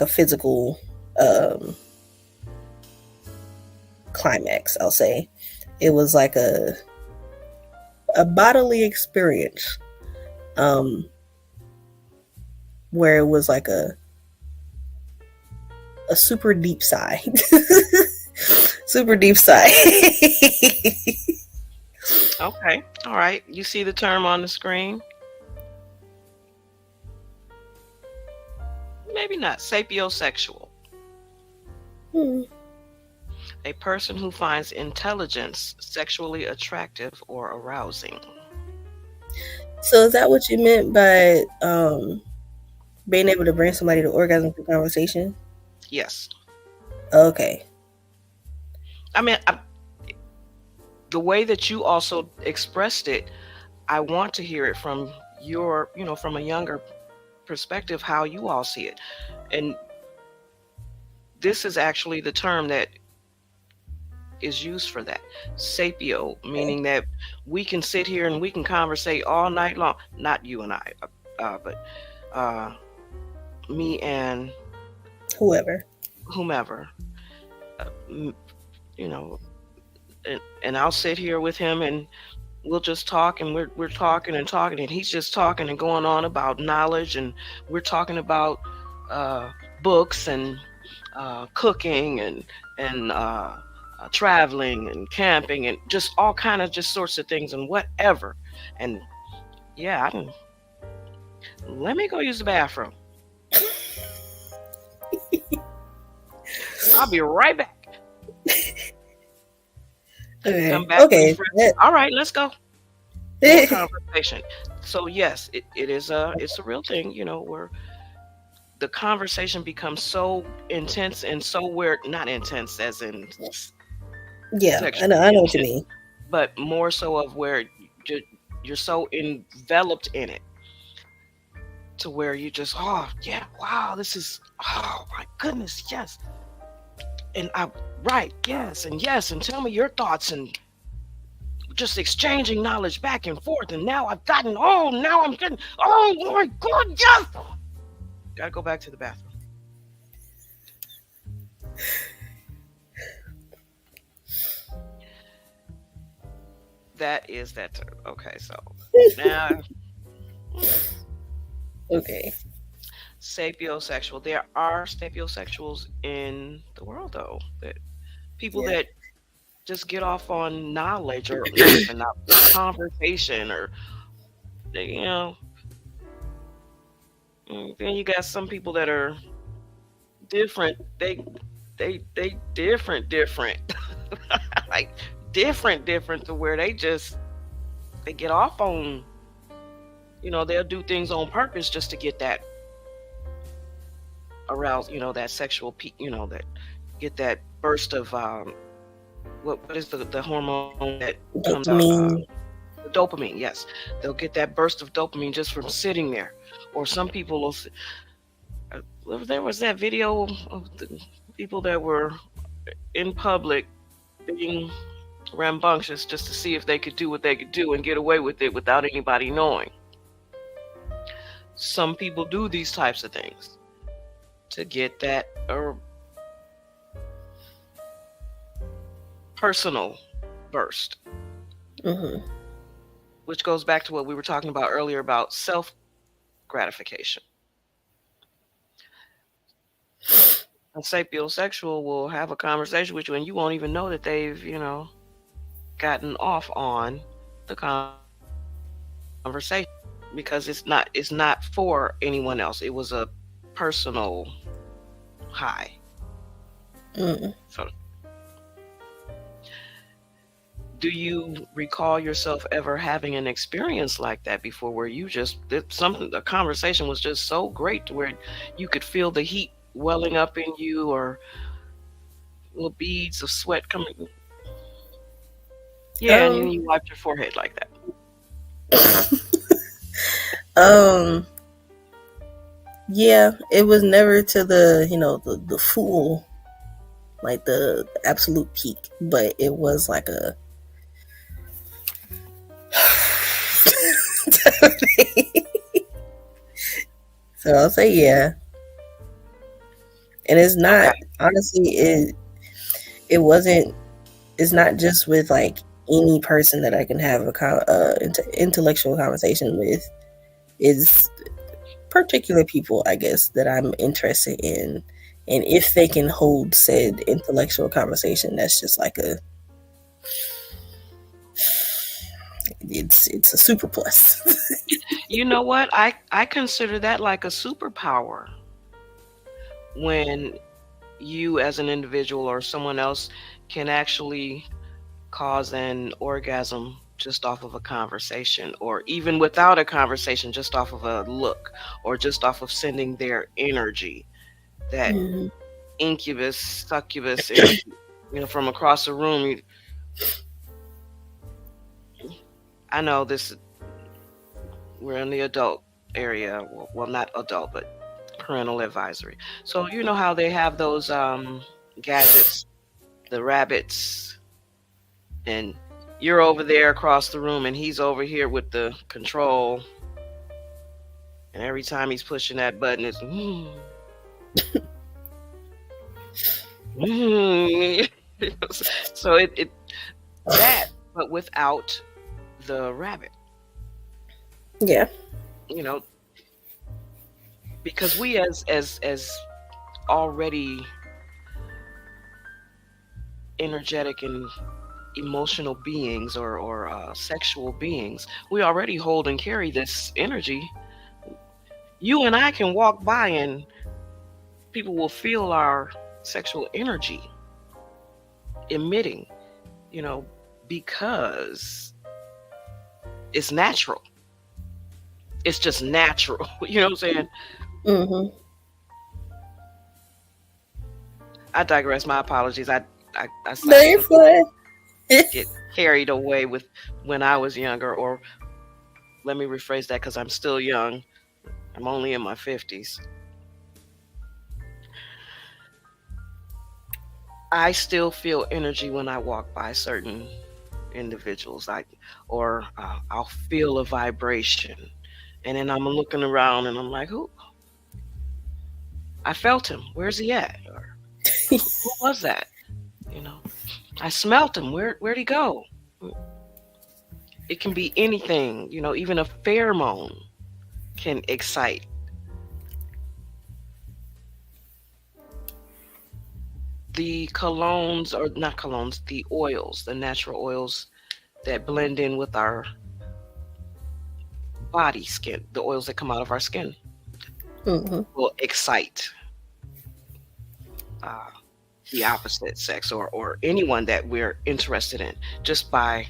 physical climax, I'll say. It was like a bodily experience, where it was like a super deep sigh. Super deep sigh. Okay. All right. You see the term on the screen? Maybe not. Sapiosexual. A person who finds intelligence sexually attractive or arousing. So is that what you meant by being able to bring somebody to orgasm through conversation? Yes. Okay. I mean, the way that you also expressed it, I want to hear it from your, from a younger perspective, how you all see it. And this is actually the term that is used for that. Sapio, meaning that we can sit here and we can conversate all night long. Not you and I, but me and whomever, and I'll sit here with him and we'll just talk, and we're talking and talking, and he's just talking and going on about knowledge, and we're talking about books and cooking and traveling and camping and just all kind of just sorts of things and whatever. And yeah, I can let me go use the bathroom. I'll be right back. Okay. Come back Okay. refreshed. All right, let's go. More conversation. So yes, it is it's a real thing, where the conversation becomes so intense and so weird, not intense as in Yeah, sexual I know what you tension, mean. but more so of where you're, you're so enveloped in it to where you just, oh yeah, wow, this is, oh my goodness, yes, and I, right, yes, and tell me your thoughts, and just exchanging knowledge back and forth, and now I've gotten, oh, now I'm getting, oh my god, yes, gotta go back to the bathroom. That is that term. Okay, so now Okay. sapiosexual. There are sapiosexuals in the world, though. That people Yeah. that just get off on knowledge, or not even knowledge, conversation, or you know. Then you got some people that are different. They different, like different to where they get off on. They'll do things on purpose just to get that arouse. That sexual peak. That get that burst of what is the hormone that comes out? Dopamine. The dopamine. Yes, they'll get that burst of dopamine just from sitting there. Or some people will. There was that video of the people that were in public being rambunctious just to see if they could do what they could do and get away with it without anybody knowing. Some people do these types of things to get that personal burst, Mm-hmm. which goes back to what we were talking about earlier about self gratification. A sapiosexual will have a conversation with you and you won't even know that they've, gotten off on the conversation because it's not for anyone else. It was a personal high. Mm. So do you recall yourself ever having an experience like that before where you just the conversation was just so great to where you could feel the heat welling up in you or little beads of sweat coming? Yeah, and then you wiped your forehead like that. Yeah, it was never to the the full, like the absolute peak, but it was like a so I'll say yeah. And it's not Okay. honestly it wasn't, it's not just with like any person that I can have a intellectual conversation with. It's particular people, I guess, that I'm interested in, and if they can hold said intellectual conversation, that's just like it's a super plus. You know what? I consider that like a superpower when you as an individual or someone else can actually cause an orgasm just off of a conversation, or even without a conversation, just off of a look, or just off of sending their energy, that Mhm. incubus, succubus energy, from across the room. I know this, we're in the adult area. Well, not adult, but parental advisory. So you know how they have those gadgets, the rabbits, and you're over there across the room and he's over here with the control, and every time he's pushing that button it's so it that, but without the rabbit, Yeah. you know because we as already energetic and emotional beings or sexual beings. We already hold and carry this energy. You and I can walk by and people will feel our sexual energy emitting, you know, because it's natural. It's just natural. You know what I'm saying? Mm-hmm. I digress. My apologies. I No, you're fine. get carried away with when I was younger, or let me rephrase that because I'm still young. I'm only in my 50s. I still feel energy when I walk by certain individuals, or I'll feel a vibration, and then I'm looking around and I'm like, who? I felt him. Where's he at? Or who was that? You know, I smelt him. Where'd he go? It can be anything. You know, even a pheromone can excite. The colognes, or not colognes, the oils, the natural oils that blend in with our body skin, the oils that come out of our skin, will excite uh, the opposite sex, or anyone that we're interested in, just by,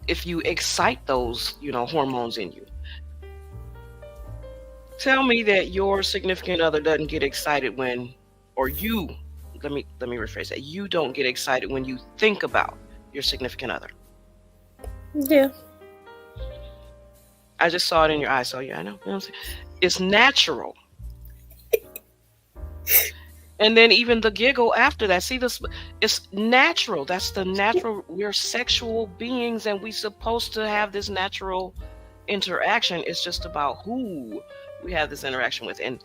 if you excite those, you know, hormones in you. Tell me that your significant other doesn't get excited when, or you, let me rephrase that. You don't get excited when you think about your significant other. Yeah. I just saw it in your eyes, so yeah, I know. You know what I'm saying? It's natural. And then even the giggle after that. See, this, it's natural. That's the natural. We're sexual beings, and we're supposed to have this natural interaction. It's just about who we have this interaction with, and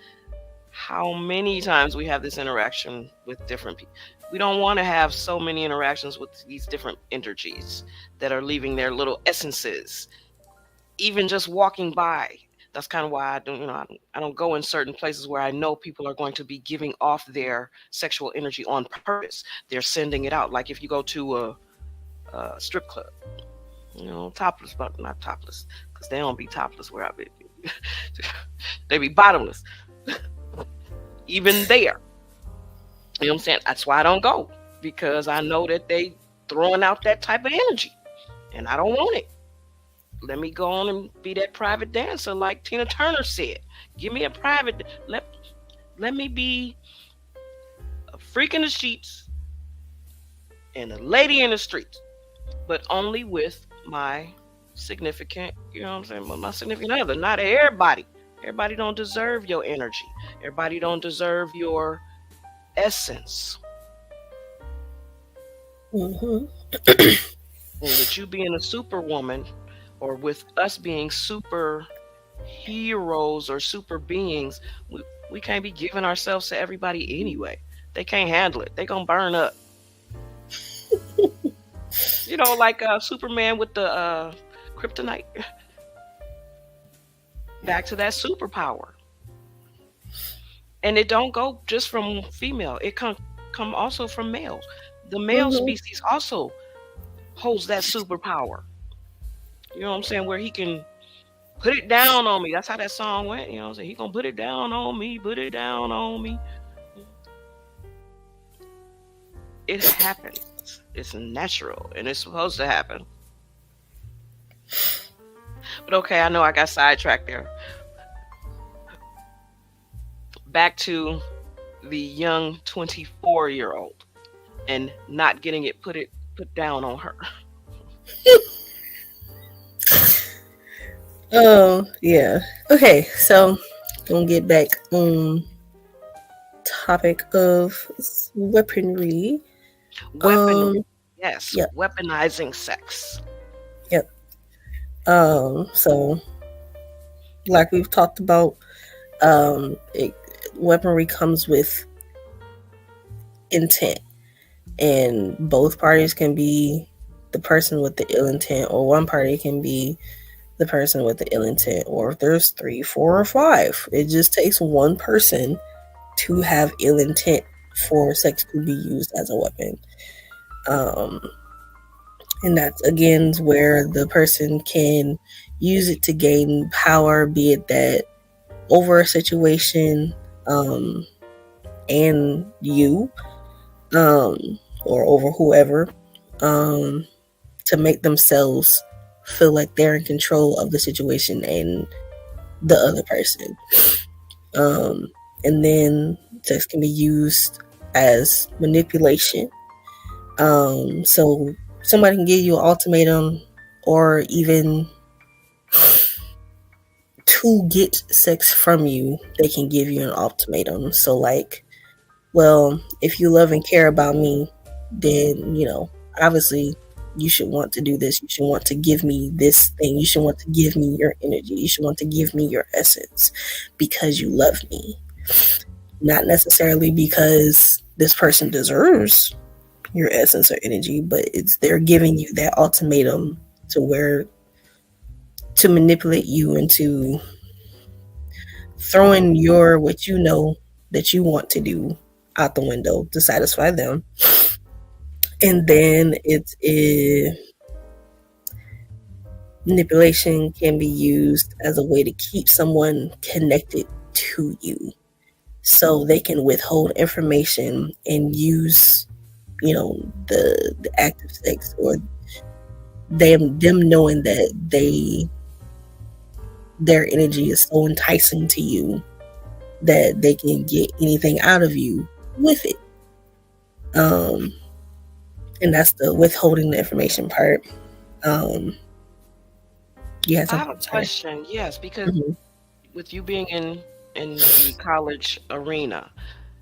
how many times we have this interaction with different people. We don't want to have so many interactions with these different energies that are leaving their little essences, even just walking by. That's kind of why I don't go in certain places where I know people are going to be giving off their sexual energy on purpose. They're sending it out. Like if you go to a strip club, you know, topless, but not topless, because they don't be topless where I be. They be bottomless. Even there, you know what I'm saying? That's why I don't go, because I know that they throwing out that type of energy, and I don't want it. Let me go on and be that private dancer, like Tina Turner said. Give me a private. Let me be a freak in the sheets and a lady in the streets, but only with my significant. You know what I'm saying? My significant other. Not everybody. Everybody don't deserve your energy. Everybody don't deserve your essence. Mm-hmm. And with you being a superwoman, or with us being super heroes or super beings, we can't be giving ourselves to everybody anyway. They can't handle it. They gonna burn up. You know, like Superman with the kryptonite. Back to that superpower. And it don't go just from female. It come also from males. The male species also holds that superpower. You know what I'm saying? Where he can put it down on me. That's how that song went. You know what I'm saying? He gonna put it down on me, put it down on me. It happens. It's natural, and it's supposed to happen. But okay, I know I got sidetracked there. Back to the young 24-year-old and not getting it put down on her. Oh, yeah. Okay, so gonna get back on topic of weaponry. Yes, yep. Weaponizing sex. Yep. So like we've talked about, weaponry comes with intent, and both parties can be the person with the ill intent, or one party can be the person with the ill intent, or if there's 3, 4, or 5, it just takes one person to have ill intent for sex to be used as a weapon. And that's again where the person can use it to gain power, be it that over a situation, and you, or over whoever, to make themselves feel like they're in control of the situation and the other person. And then sex can be used as manipulation. So somebody can give you an ultimatum, or even to get sex from you, they can give you an ultimatum. So like, well, if you love and care about me, then, obviously you should want to do this. You should want to give me this thing. You should want to give me your energy. You should want to give me your essence because you love me. Not necessarily because this person deserves your essence or energy, but they're giving you that ultimatum to manipulate you into throwing what you know that you want to do out the window to satisfy them. And then manipulation can be used as a way to keep someone connected to you, so they can withhold information and use, the act of sex, or them knowing that their energy is so enticing to you that they can get anything out of you with it. And that's the withholding the information part. I have a question. Yes, because with you being in the college arena,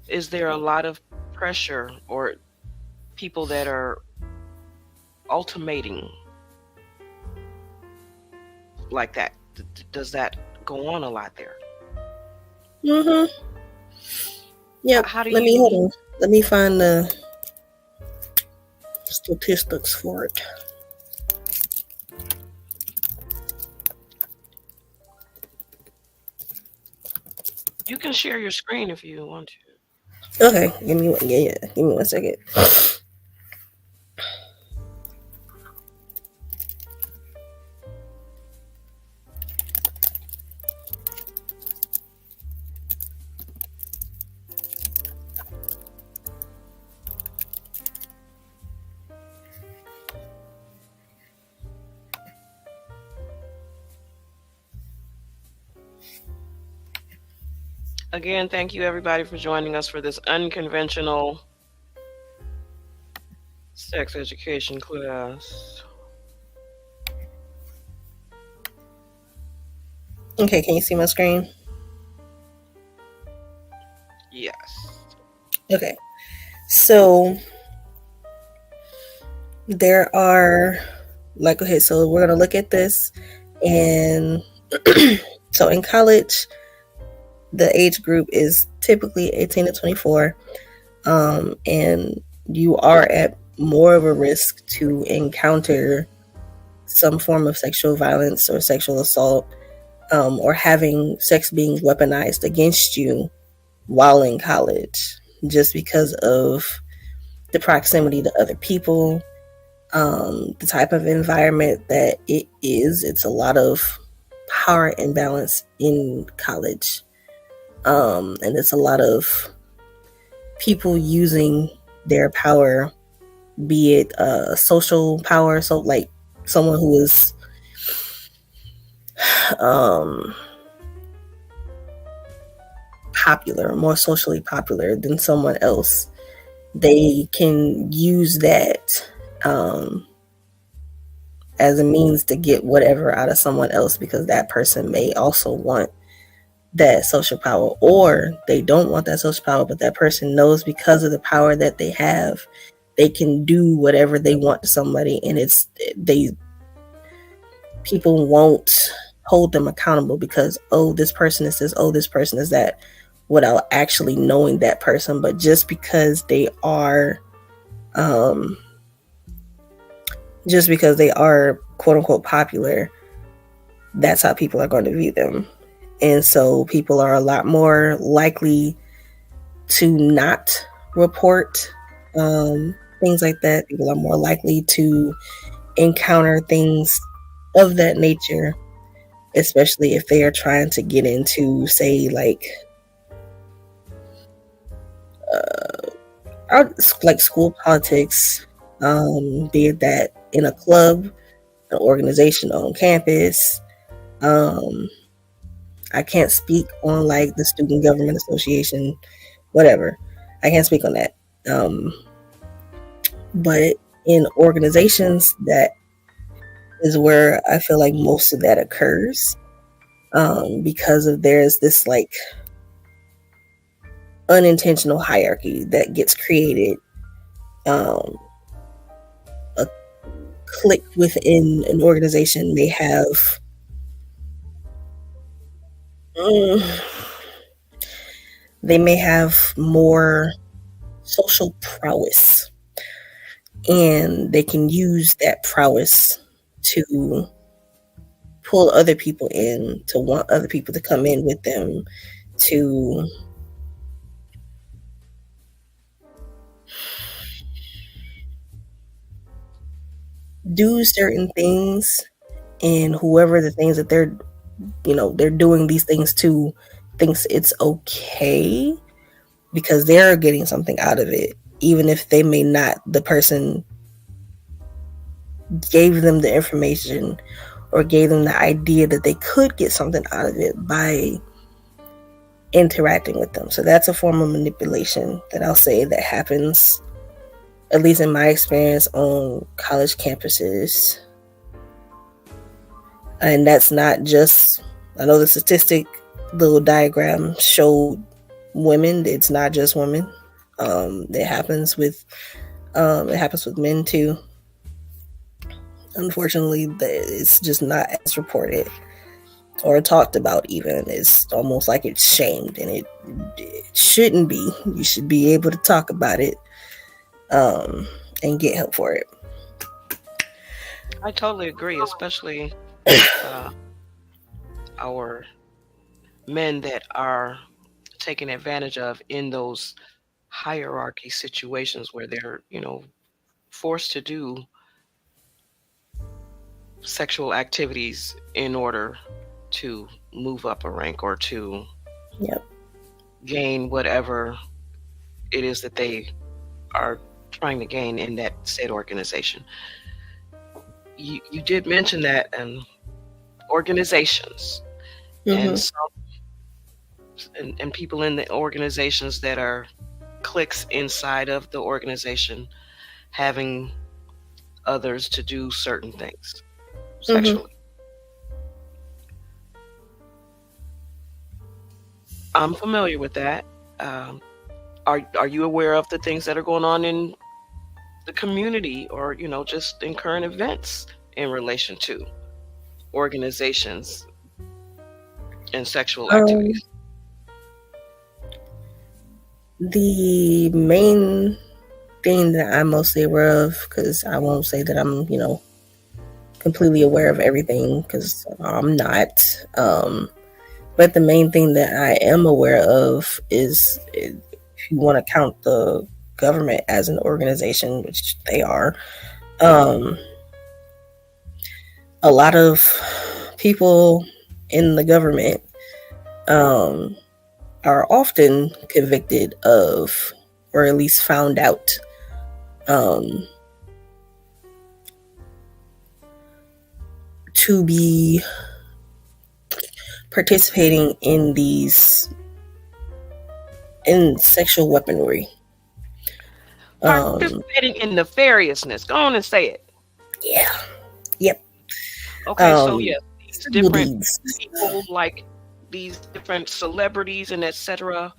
is there a lot of pressure or people that are ultimating like that? Does that go on a lot there? Yeah. How do hold on. Let me find the statistics for it. You can share your screen if you want to. Okay, give me one second. Again, thank you everybody for joining us for this unconventional sex education class. Okay, can you see my screen? Yes. Okay. So there are, so we're going to look at this. And so in college, the age group is typically 18 to 24. And you are at more of a risk to encounter some form of sexual violence or sexual assault, or having sex being weaponized against you while in college, just because of the proximity to other people, the type of environment that it is. It's a lot of power imbalance in college. And it's a lot of people using their power, be it social power, so like someone who is popular, more socially popular than someone else. They can use that as a means to get whatever out of someone else, because that person may also want that social power, or they don't want that social power, but that person knows because of the power that they have, they can do whatever they want to somebody, and people won't hold them accountable because, this person is this, this person is that, without actually knowing that person. But just because they are quote unquote popular, that's how people are going to view them. And so people are a lot more likely to not report things like that. People are more likely to encounter things of that nature, especially if they are trying to get into, say, like school politics, be it that in a club, an organization on campus. Um, I can't speak on like the Student Government Association, whatever. I can't speak on that. But in organizations, that is where I feel like most of that occurs, because of there's this like unintentional hierarchy that gets created. Um, a clique within an organization may have mm, they may have more social prowess, and they can use that prowess to pull other people in, to want other people to come in with them, to do certain things. And whoever the things that they're doing these things to thinks it's okay because they're getting something out of it, even if they may not. The person gave them the information or gave them the idea that they could get something out of it by interacting with them. So that's a form of manipulation that I'll say that happens, at least in my experience, on college campuses. And that's not just, I know the statistic little diagram showed women. It's not just women. It happens with men too. Unfortunately, it's just not as reported or talked about. Even it's almost like it's shamed, and it shouldn't be. You should be able to talk about it, and get help for it. I totally agree, especially our men that are taken advantage of in those hierarchy situations where they're, forced to do sexual activities in order to move up a rank or to Yep. gain whatever it is that they are trying to gain in that said organization. You did mention that organizations and Mm-hmm. some and people in the organizations that are cliques inside of the organization having others to do certain things Mm-hmm. sexually. I'm familiar with that. Um, are you aware of the things that are going on in the community or just in current events in relation to organizations and sexual Um, activities? the main thing that I'm mostly aware of, because I won't say that I'm, completely aware of everything, because I'm not. But the main thing that I am aware of is, if you want to count the government as an organization, which they are, um, a lot of people in the government um, are often convicted of, or at least found out, um, to be participating in sexual weaponry. Um, Participating in nefariousness. Go on and say it. yeah, yep. Okay, so yes, these Civil different deeds. people, like these different celebrities and etc.,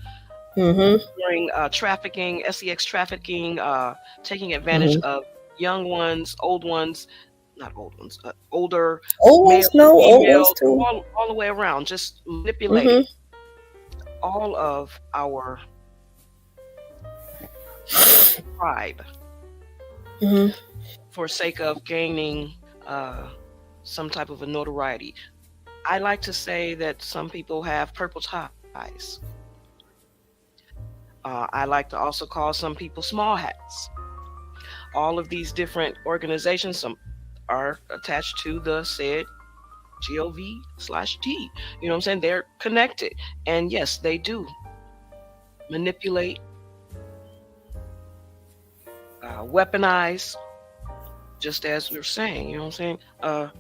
Mm-hmm. during trafficking, sex trafficking, taking advantage Mm-hmm. of young ones, old ones, not old ones, older Old ones, males and no, old ones females, too. all the way around, just Mm-hmm. manipulating all of our tribe Mm-hmm. for sake of gaining some type of a notoriety. I like to say that some people have purple ties. I like to also call some people small hats. All of these different organizations, some are attached to the said GOV/T. You know what I'm saying? They're connected. And yes, they do manipulate, weaponize, just as we are saying. You know what I'm saying?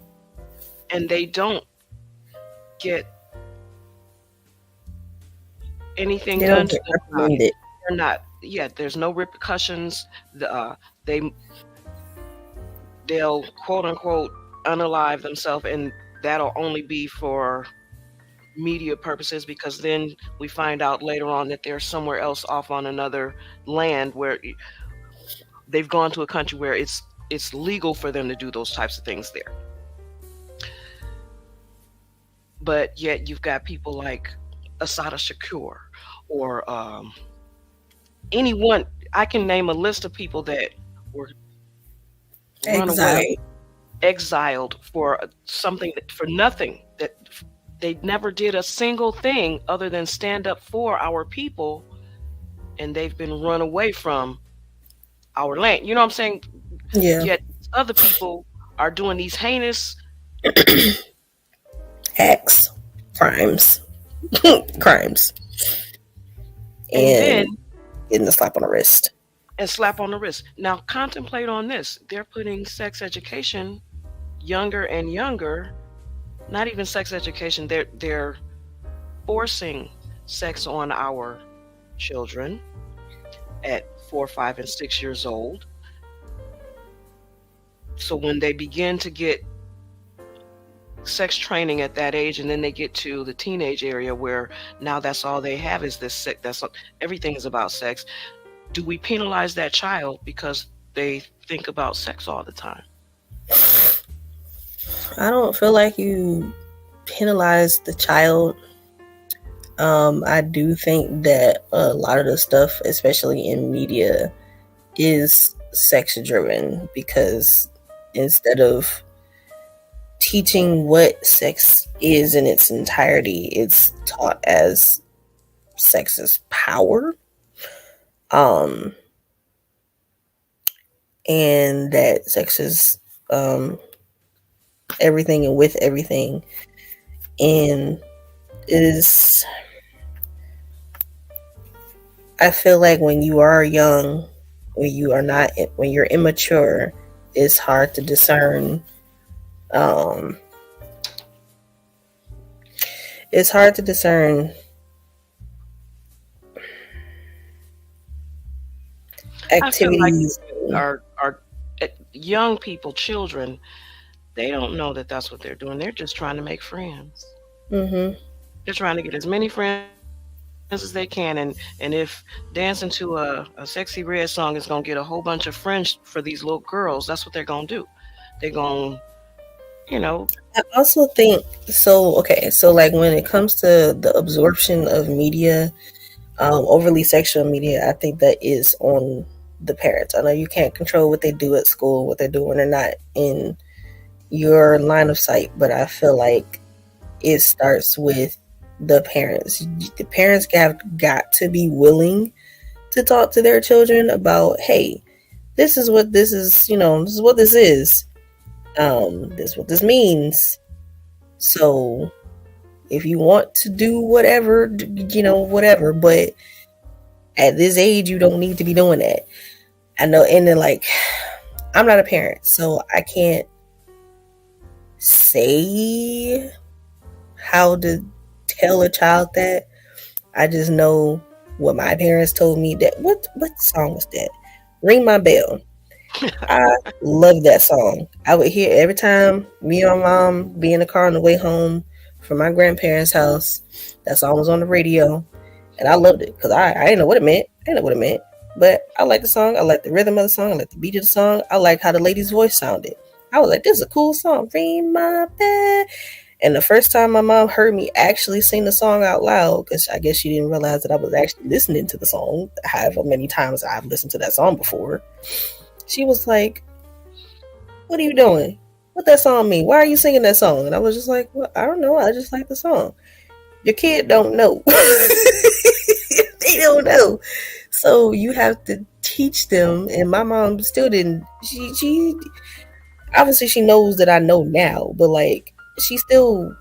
And they don't get anything They done don't to get them about it. recommended. They're not. Yeah, there's no repercussions. They they'll quote unquote unalive themselves, and that'll only be for media purposes, because then we find out later on that they're somewhere else off on another land where they've gone to a country where it's legal for them to do those types of things there. But yet you've got people like Asada Shakur, or anyone. I can name a list of people that were run away, Exile. exiled for something for nothing, that they never did a single thing other than stand up for our people, and they've been run away from our land. You know what I'm saying? Yeah. Yet other people are doing these heinous, Acts. Crimes. Crimes. and then And getting a slap on the wrist. and slap on the wrist. Now contemplate on this. They're putting sex education younger and younger. Not even sex education. They're forcing sex on our children at 4, 5, and 6 years old. So when they begin to get sex training at that age, and then they get to the teenage area where now that's all they have is this sex. Everything is about sex. Do we penalize that child because they think about sex all the time? I don't feel like you penalize the child. I do think that a lot of the stuff, especially in media, is sex driven, because instead of teaching what sex is in its entirety, it's taught as sex is power. And that sex is everything and with everything. And is I feel like when you are young, when you're immature, it's hard to discern. It's hard to discern activities. I feel like our young people, children, they don't know that that's what they're doing. They're just trying to make friends. Mm-hmm. They're trying to get as many friends as they can, and if dancing to a sexy red song is gonna get a whole bunch of friends for these little girls, that's what they're gonna do. They're gonna, you know. I also think so. Okay, so like when it comes to the absorption of media, overly sexual media, I think that is on the parents. I know you can't control what they do at school, what they're doing when they're not in your line of sight, but I feel like it starts with the parents. The parents have got to be willing to talk to their children about, hey, this is what this is, this is what this is. This is what this means. So if you want to do whatever, whatever, but at this age, you don't need to be doing that. I know, and then like, I'm not a parent, so I can't say how to tell a child that. I just know what my parents told me. That what song was that? Ring My Bell. I love that song. I would hear every time me and my mom be in the car on the way home from my grandparents' house. That song was on the radio, and I loved it because I didn't know what it meant. But I like the song. I like the rhythm of the song. I like the beat of the song. I like how the lady's voice sounded. I was like, this is a cool song. Ring my bell. And the first time my mom heard me actually sing the song out loud, because I guess she didn't realize that I was actually listening to the song, however many times I've listened to that song before, she was like, what are you doing? What that song mean? Why are you singing that song? And I was just like, well, I don't know. I just like the song. Your kid don't know. They don't know. So you have to teach them. And my mom still didn't. She obviously she knows that I know now, but like she still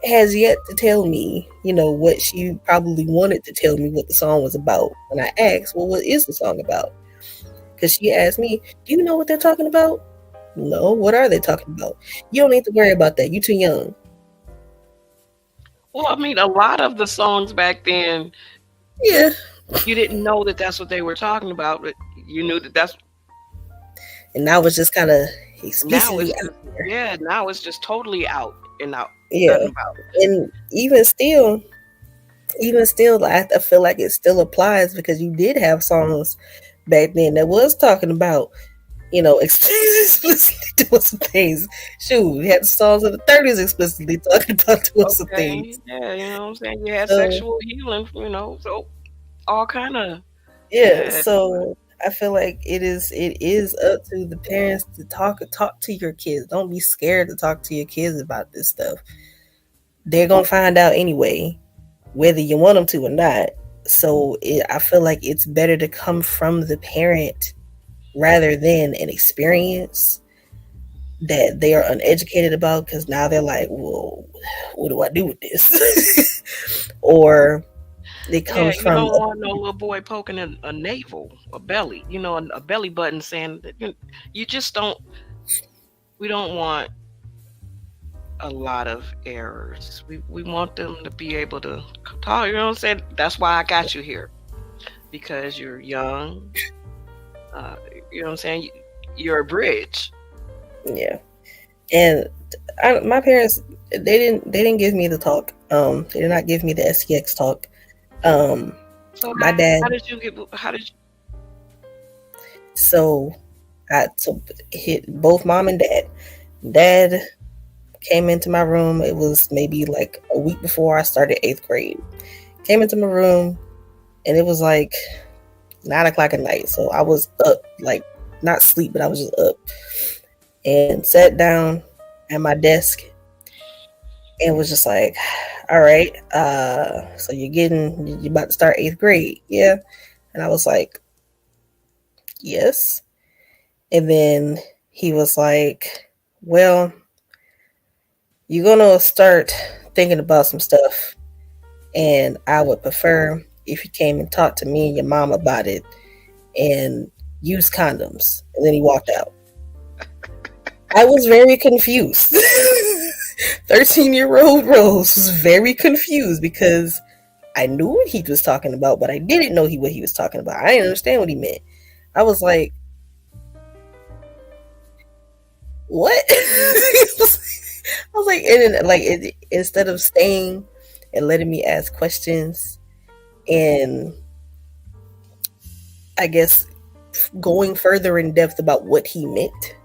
has yet to tell me, what she probably wanted to tell me what the song was about. When I asked, well, what is the song about? Because she asked me, do you know what they're talking about? No, what are they talking about? You don't need to worry about that. You're too young. Well, I mean, a lot of the songs back then, Yeah. you didn't know that that's what they were talking about, but you knew that that's. And now it's just kind of Now explicitly it's out there. yeah, now it's just totally out and out Yeah. and about. And even still, I feel like it still applies because you did have songs back then that was talking about, explicitly doing some things. Shoot, we had songs in the 30s explicitly talking about doing some Okay, things. yeah, you know what I'm saying? You had So, sexual healing, so all kind of yeah, yeah. so I feel like it is up to the parents to talk to your kids. Don't be scared to talk to your kids about this stuff. They're gonna find out anyway, whether you want them to or not. So I feel like it's better to come from the parent rather than an experience that they are uneducated about, because now they're like, well, what do I do with this? Or it Yeah, comes you from don't want no little boy poking a navel, a belly, a belly button saying that you just don't. We don't want a lot of errors. We want them to be able to talk. You know what I'm saying? That's why I got you here, because you're young. You know what I'm saying? You're a bridge. Yeah. And my parents, they didn't give me the talk. They did not give me the STX talk. So My dad. how did you get? How did you? So I hit both mom and dad. Dad came into my room. It was maybe like a week before I started 8th grade. Came into my room, and it was like 9:00 at night. So I was up, like not asleep, but I was just up, and sat down at my desk and was just like, all right, so you're about to start 8th grade. Yeah. And I was like, yes. And then he was like, well, you're going to start thinking about some stuff. And I would prefer if you came and talked to me and your mom about it and use condoms. And then he walked out. I was very confused. 13-year-old Rose was very confused because I knew what he was talking about, but I didn't know what he was talking about. I didn't understand what he meant. I was like, what? I was like, and then, like, instead of staying and letting me ask questions and I guess going further in depth about what he meant,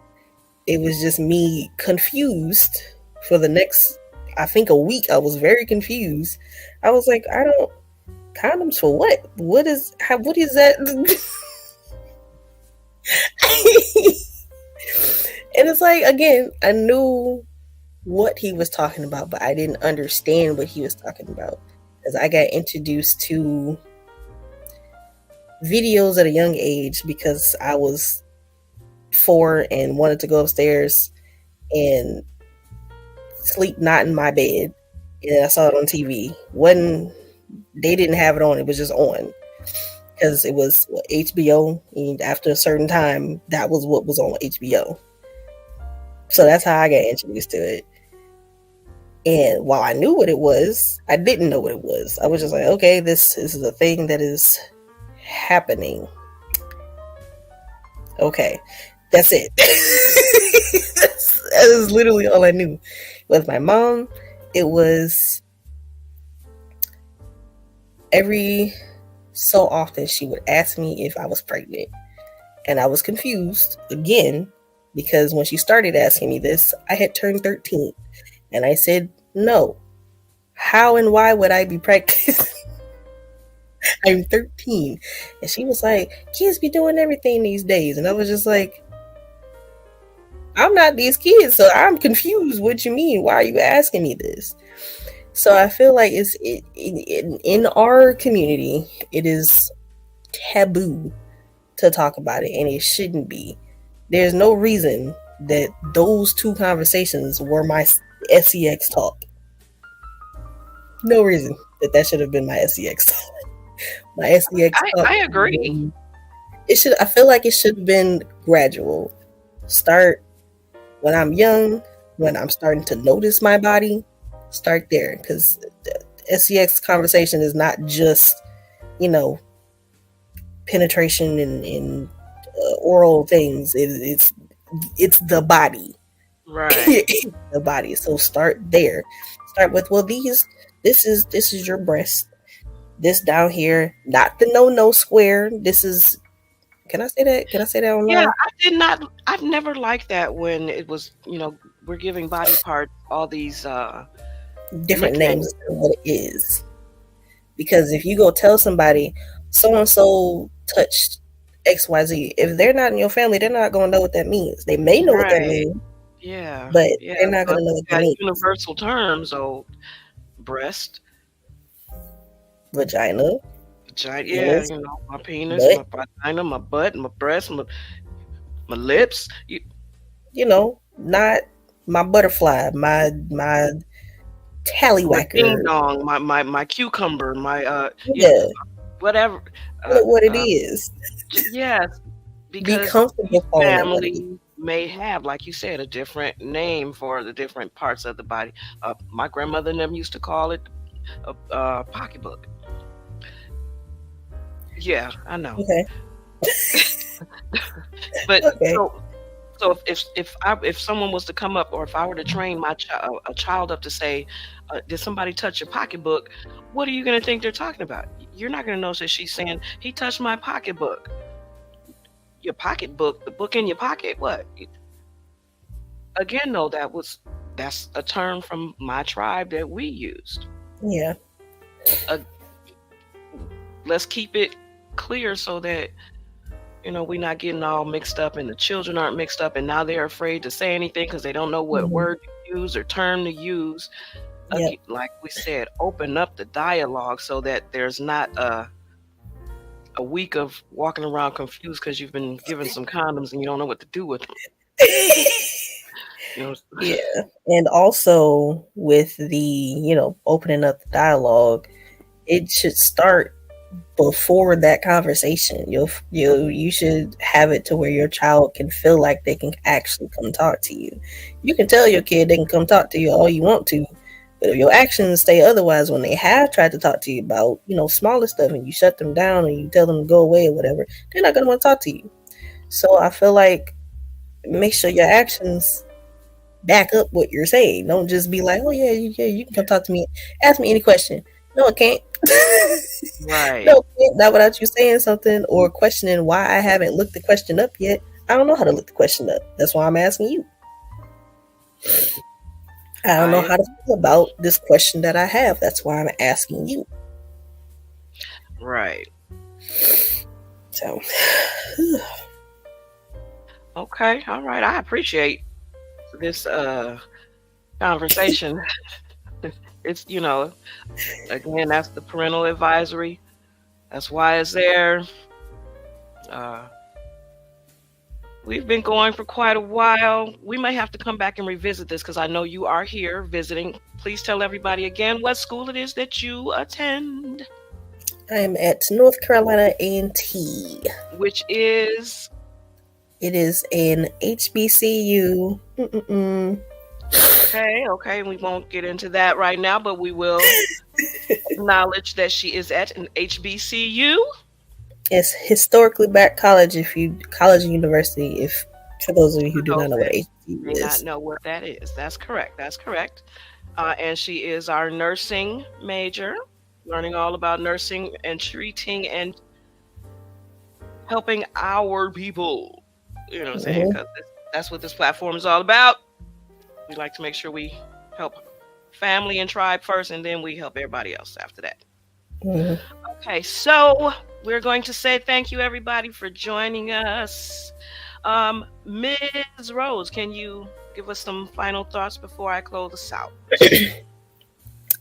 it was just me confused for the next, I think, a week. I was very confused. I was like, condoms for what? What is that? And it's like, again, I knew what he was talking about, but I didn't understand what he was talking about because I got introduced to videos at a young age because I was 4 and wanted to go upstairs and sleep not in my bed, and I saw it on TV. They didn't have it on, it was just on because it was HBO, and after a certain time that was what was on HBO. So that's how I got introduced to it. And while I knew what it was, I didn't know what it was. I was just like, okay, this is a thing that is happening. Okay, that's it. That is literally all I knew. With my mom, it was every so often she would ask me if I was pregnant. And I was confused again because when she started asking me this, I had turned 13. And I said, no. How and why would I be pregnant? I'm 13. And she was like, kids be doing everything these days. And I was just like, I'm not these kids, so I'm confused. What you mean? Why are you asking me this? So I feel like in our community, it is taboo to talk about it, and it shouldn't be. There's no reason that those two conversations were my sex talk. No reason that should have been my sex talk. My sex talk. I agree. It should. I feel like it should have been gradual. Start when I'm young, when I'm starting to notice my body. Start there, because sex conversation is not just, you know, penetration and oral things. It's the body. Right. The body. So start there. Start with, well, this is your breast. This down here, not the no square. This is. Can I say that? Can I say that online? Yeah, I did not. I've never liked that when it was, we're giving body parts all these Different nicknames. names of what it is. Because if you go tell somebody so and so touched XYZ, if they're not in your family, they're not gonna know what that means. They may know what that Right. means, Yeah. but Yeah. they're not But gonna know we what that got means. universal terms. So breast, Vagina, vagina. Yeah, penis, my penis, butt, my vagina, my butt, my breast, my lips. not my butterfly, my My ding tallywhacker. dong, my cucumber, my Yeah, whatever. what it Uh, is. yes, Be because each comfortable calling it what it is. family may have, like you said, a different name for the different parts of the body. My grandmother and them used to call it a pocketbook. Yeah, I know. Okay. But Okay. so if someone was to come up, or if I were to train a child up to say, did somebody touch your pocketbook? What are you going to think they're talking about? You're not going to know that she's saying he touched my pocketbook. Your pocketbook, the book in your pocket. What? Again, though, that's a term from my tribe that we used. Yeah. Let's keep it clear so that we're not getting all mixed up, and the children aren't mixed up, and now they're afraid to say anything because they don't know what word to use or term to use. Yep. Like we said, open up the dialogue so that there's not a week of walking around confused because you've been given some condoms and you don't know what to do with them. Yeah. And also with the, opening up the dialogue, it should start before that conversation. You should have it to where your child can feel like they can actually come talk to you. You can tell your kid they can come talk to you all you want to, but if your actions say otherwise when they have tried to talk to you about, smaller stuff, and you shut them down and you tell them to go away or whatever, they're not going to want to talk to you. So I feel like make sure your actions back up what you're saying. Don't just be like, oh yeah, you can come talk to me. Ask me any question. No, it can't. Right. No, not without you saying something or questioning why I haven't looked the question up yet. I don't know how to look the question up. That's why I'm asking you. I don't know how to feel about this question that I have. That's why I'm asking you. Right. So, okay, all right. I appreciate this conversation. It's again, that's the parental advisory. That's why it's there. We've been going for quite a while. We may have to come back and revisit this because I know you are here visiting. Please tell everybody again what school it is that you attend. I'm at North Carolina A&T. Which is? It is an HBCU. Okay. We won't get into that right now, but we will acknowledge that she is at an HBCU. It's historically black college. College and university. If for those of you who do not know what HBCU is, not know what that is. That's correct. And she is our nursing major, learning all about nursing and treating and helping our people. You know what I'm saying? Because that's what this platform is all about. We like to make sure we help family and tribe first, and then we help everybody else after that. Okay, so we're going to say thank you, everybody, for joining us. Ms. Rose, can you give us some final thoughts before I close us out?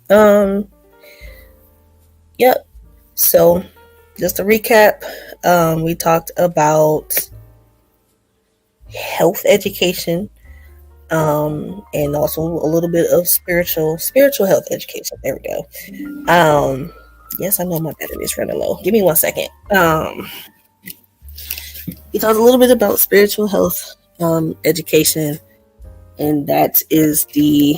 Yep. So, just to recap, we talked about health education, and also a little bit of spiritual health education. There we go. Yes, I know my battery is running low. Give me 1 second. We talked a little bit about spiritual health education, and that is the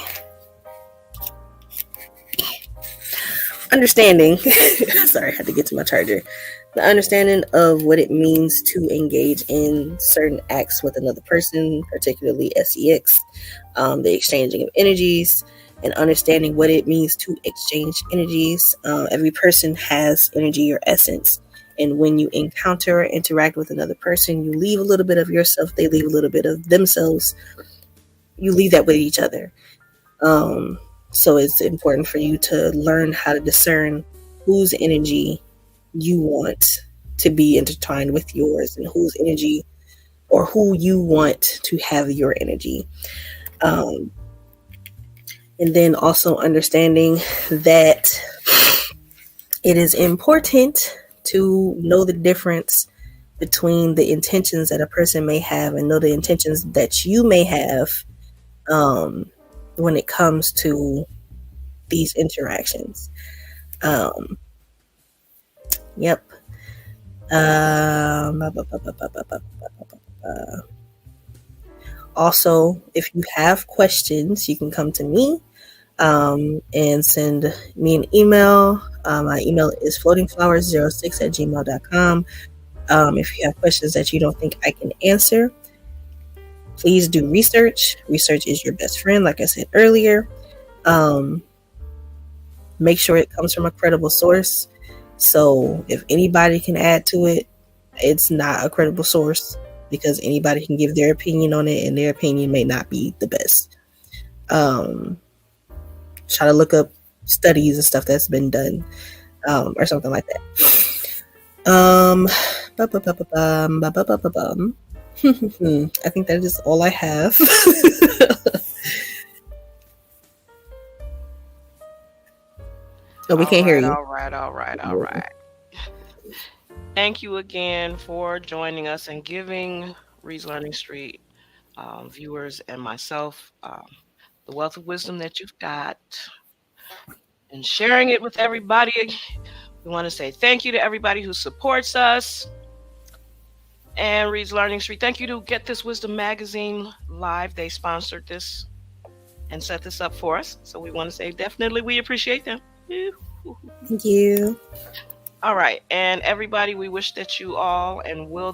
understanding. Sorry, I had to get to my charger. The understanding of what it means to engage in certain acts with another person, particularly sex, the exchanging of energies, and understanding what it means to exchange energies. Every person has energy or essence, and when you encounter or interact with another person, you leave a little bit of yourself, they leave a little bit of themselves. You leave that with each other. So it's important for you to learn how to discern whose energy you want to be intertwined with yours, and whose energy, or who you want to have your energy. And then also understanding that it is important to know the difference between the intentions that a person may have, and know the intentions that you may have when it comes to these interactions. Yep. Also, if you have questions, you can come to me and send me an email. My email is floatingflowers06@gmail.com. If you have questions that you don't think I can answer, please do research. Research is your best friend, like I said earlier. Make sure it comes from a credible source. So if anybody can add to it, it's not a credible source, because anybody can give their opinion on it, and their opinion may not be the best. Try to look up studies and stuff that's been done, or something like that. I think that is all I have. Oh, we can't hear you. All right. Thank you again for joining us and giving Reed's Learning Street viewers and myself the wealth of wisdom that you've got, and sharing it with everybody. We want to say thank you to everybody who supports us and Reed's Learning Street. Thank you to Get This Wisdom Magazine Live. They sponsored this and set this up for us. So we want to say definitely we appreciate them. Thank you. All right. And everybody, we wish that you all will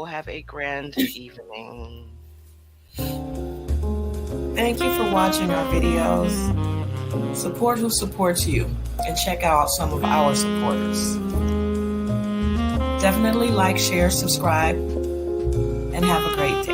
have a grand evening. Thank you for watching our videos. Support who supports you, and check out some of our supporters. Definitely like, share, subscribe, and have a great day.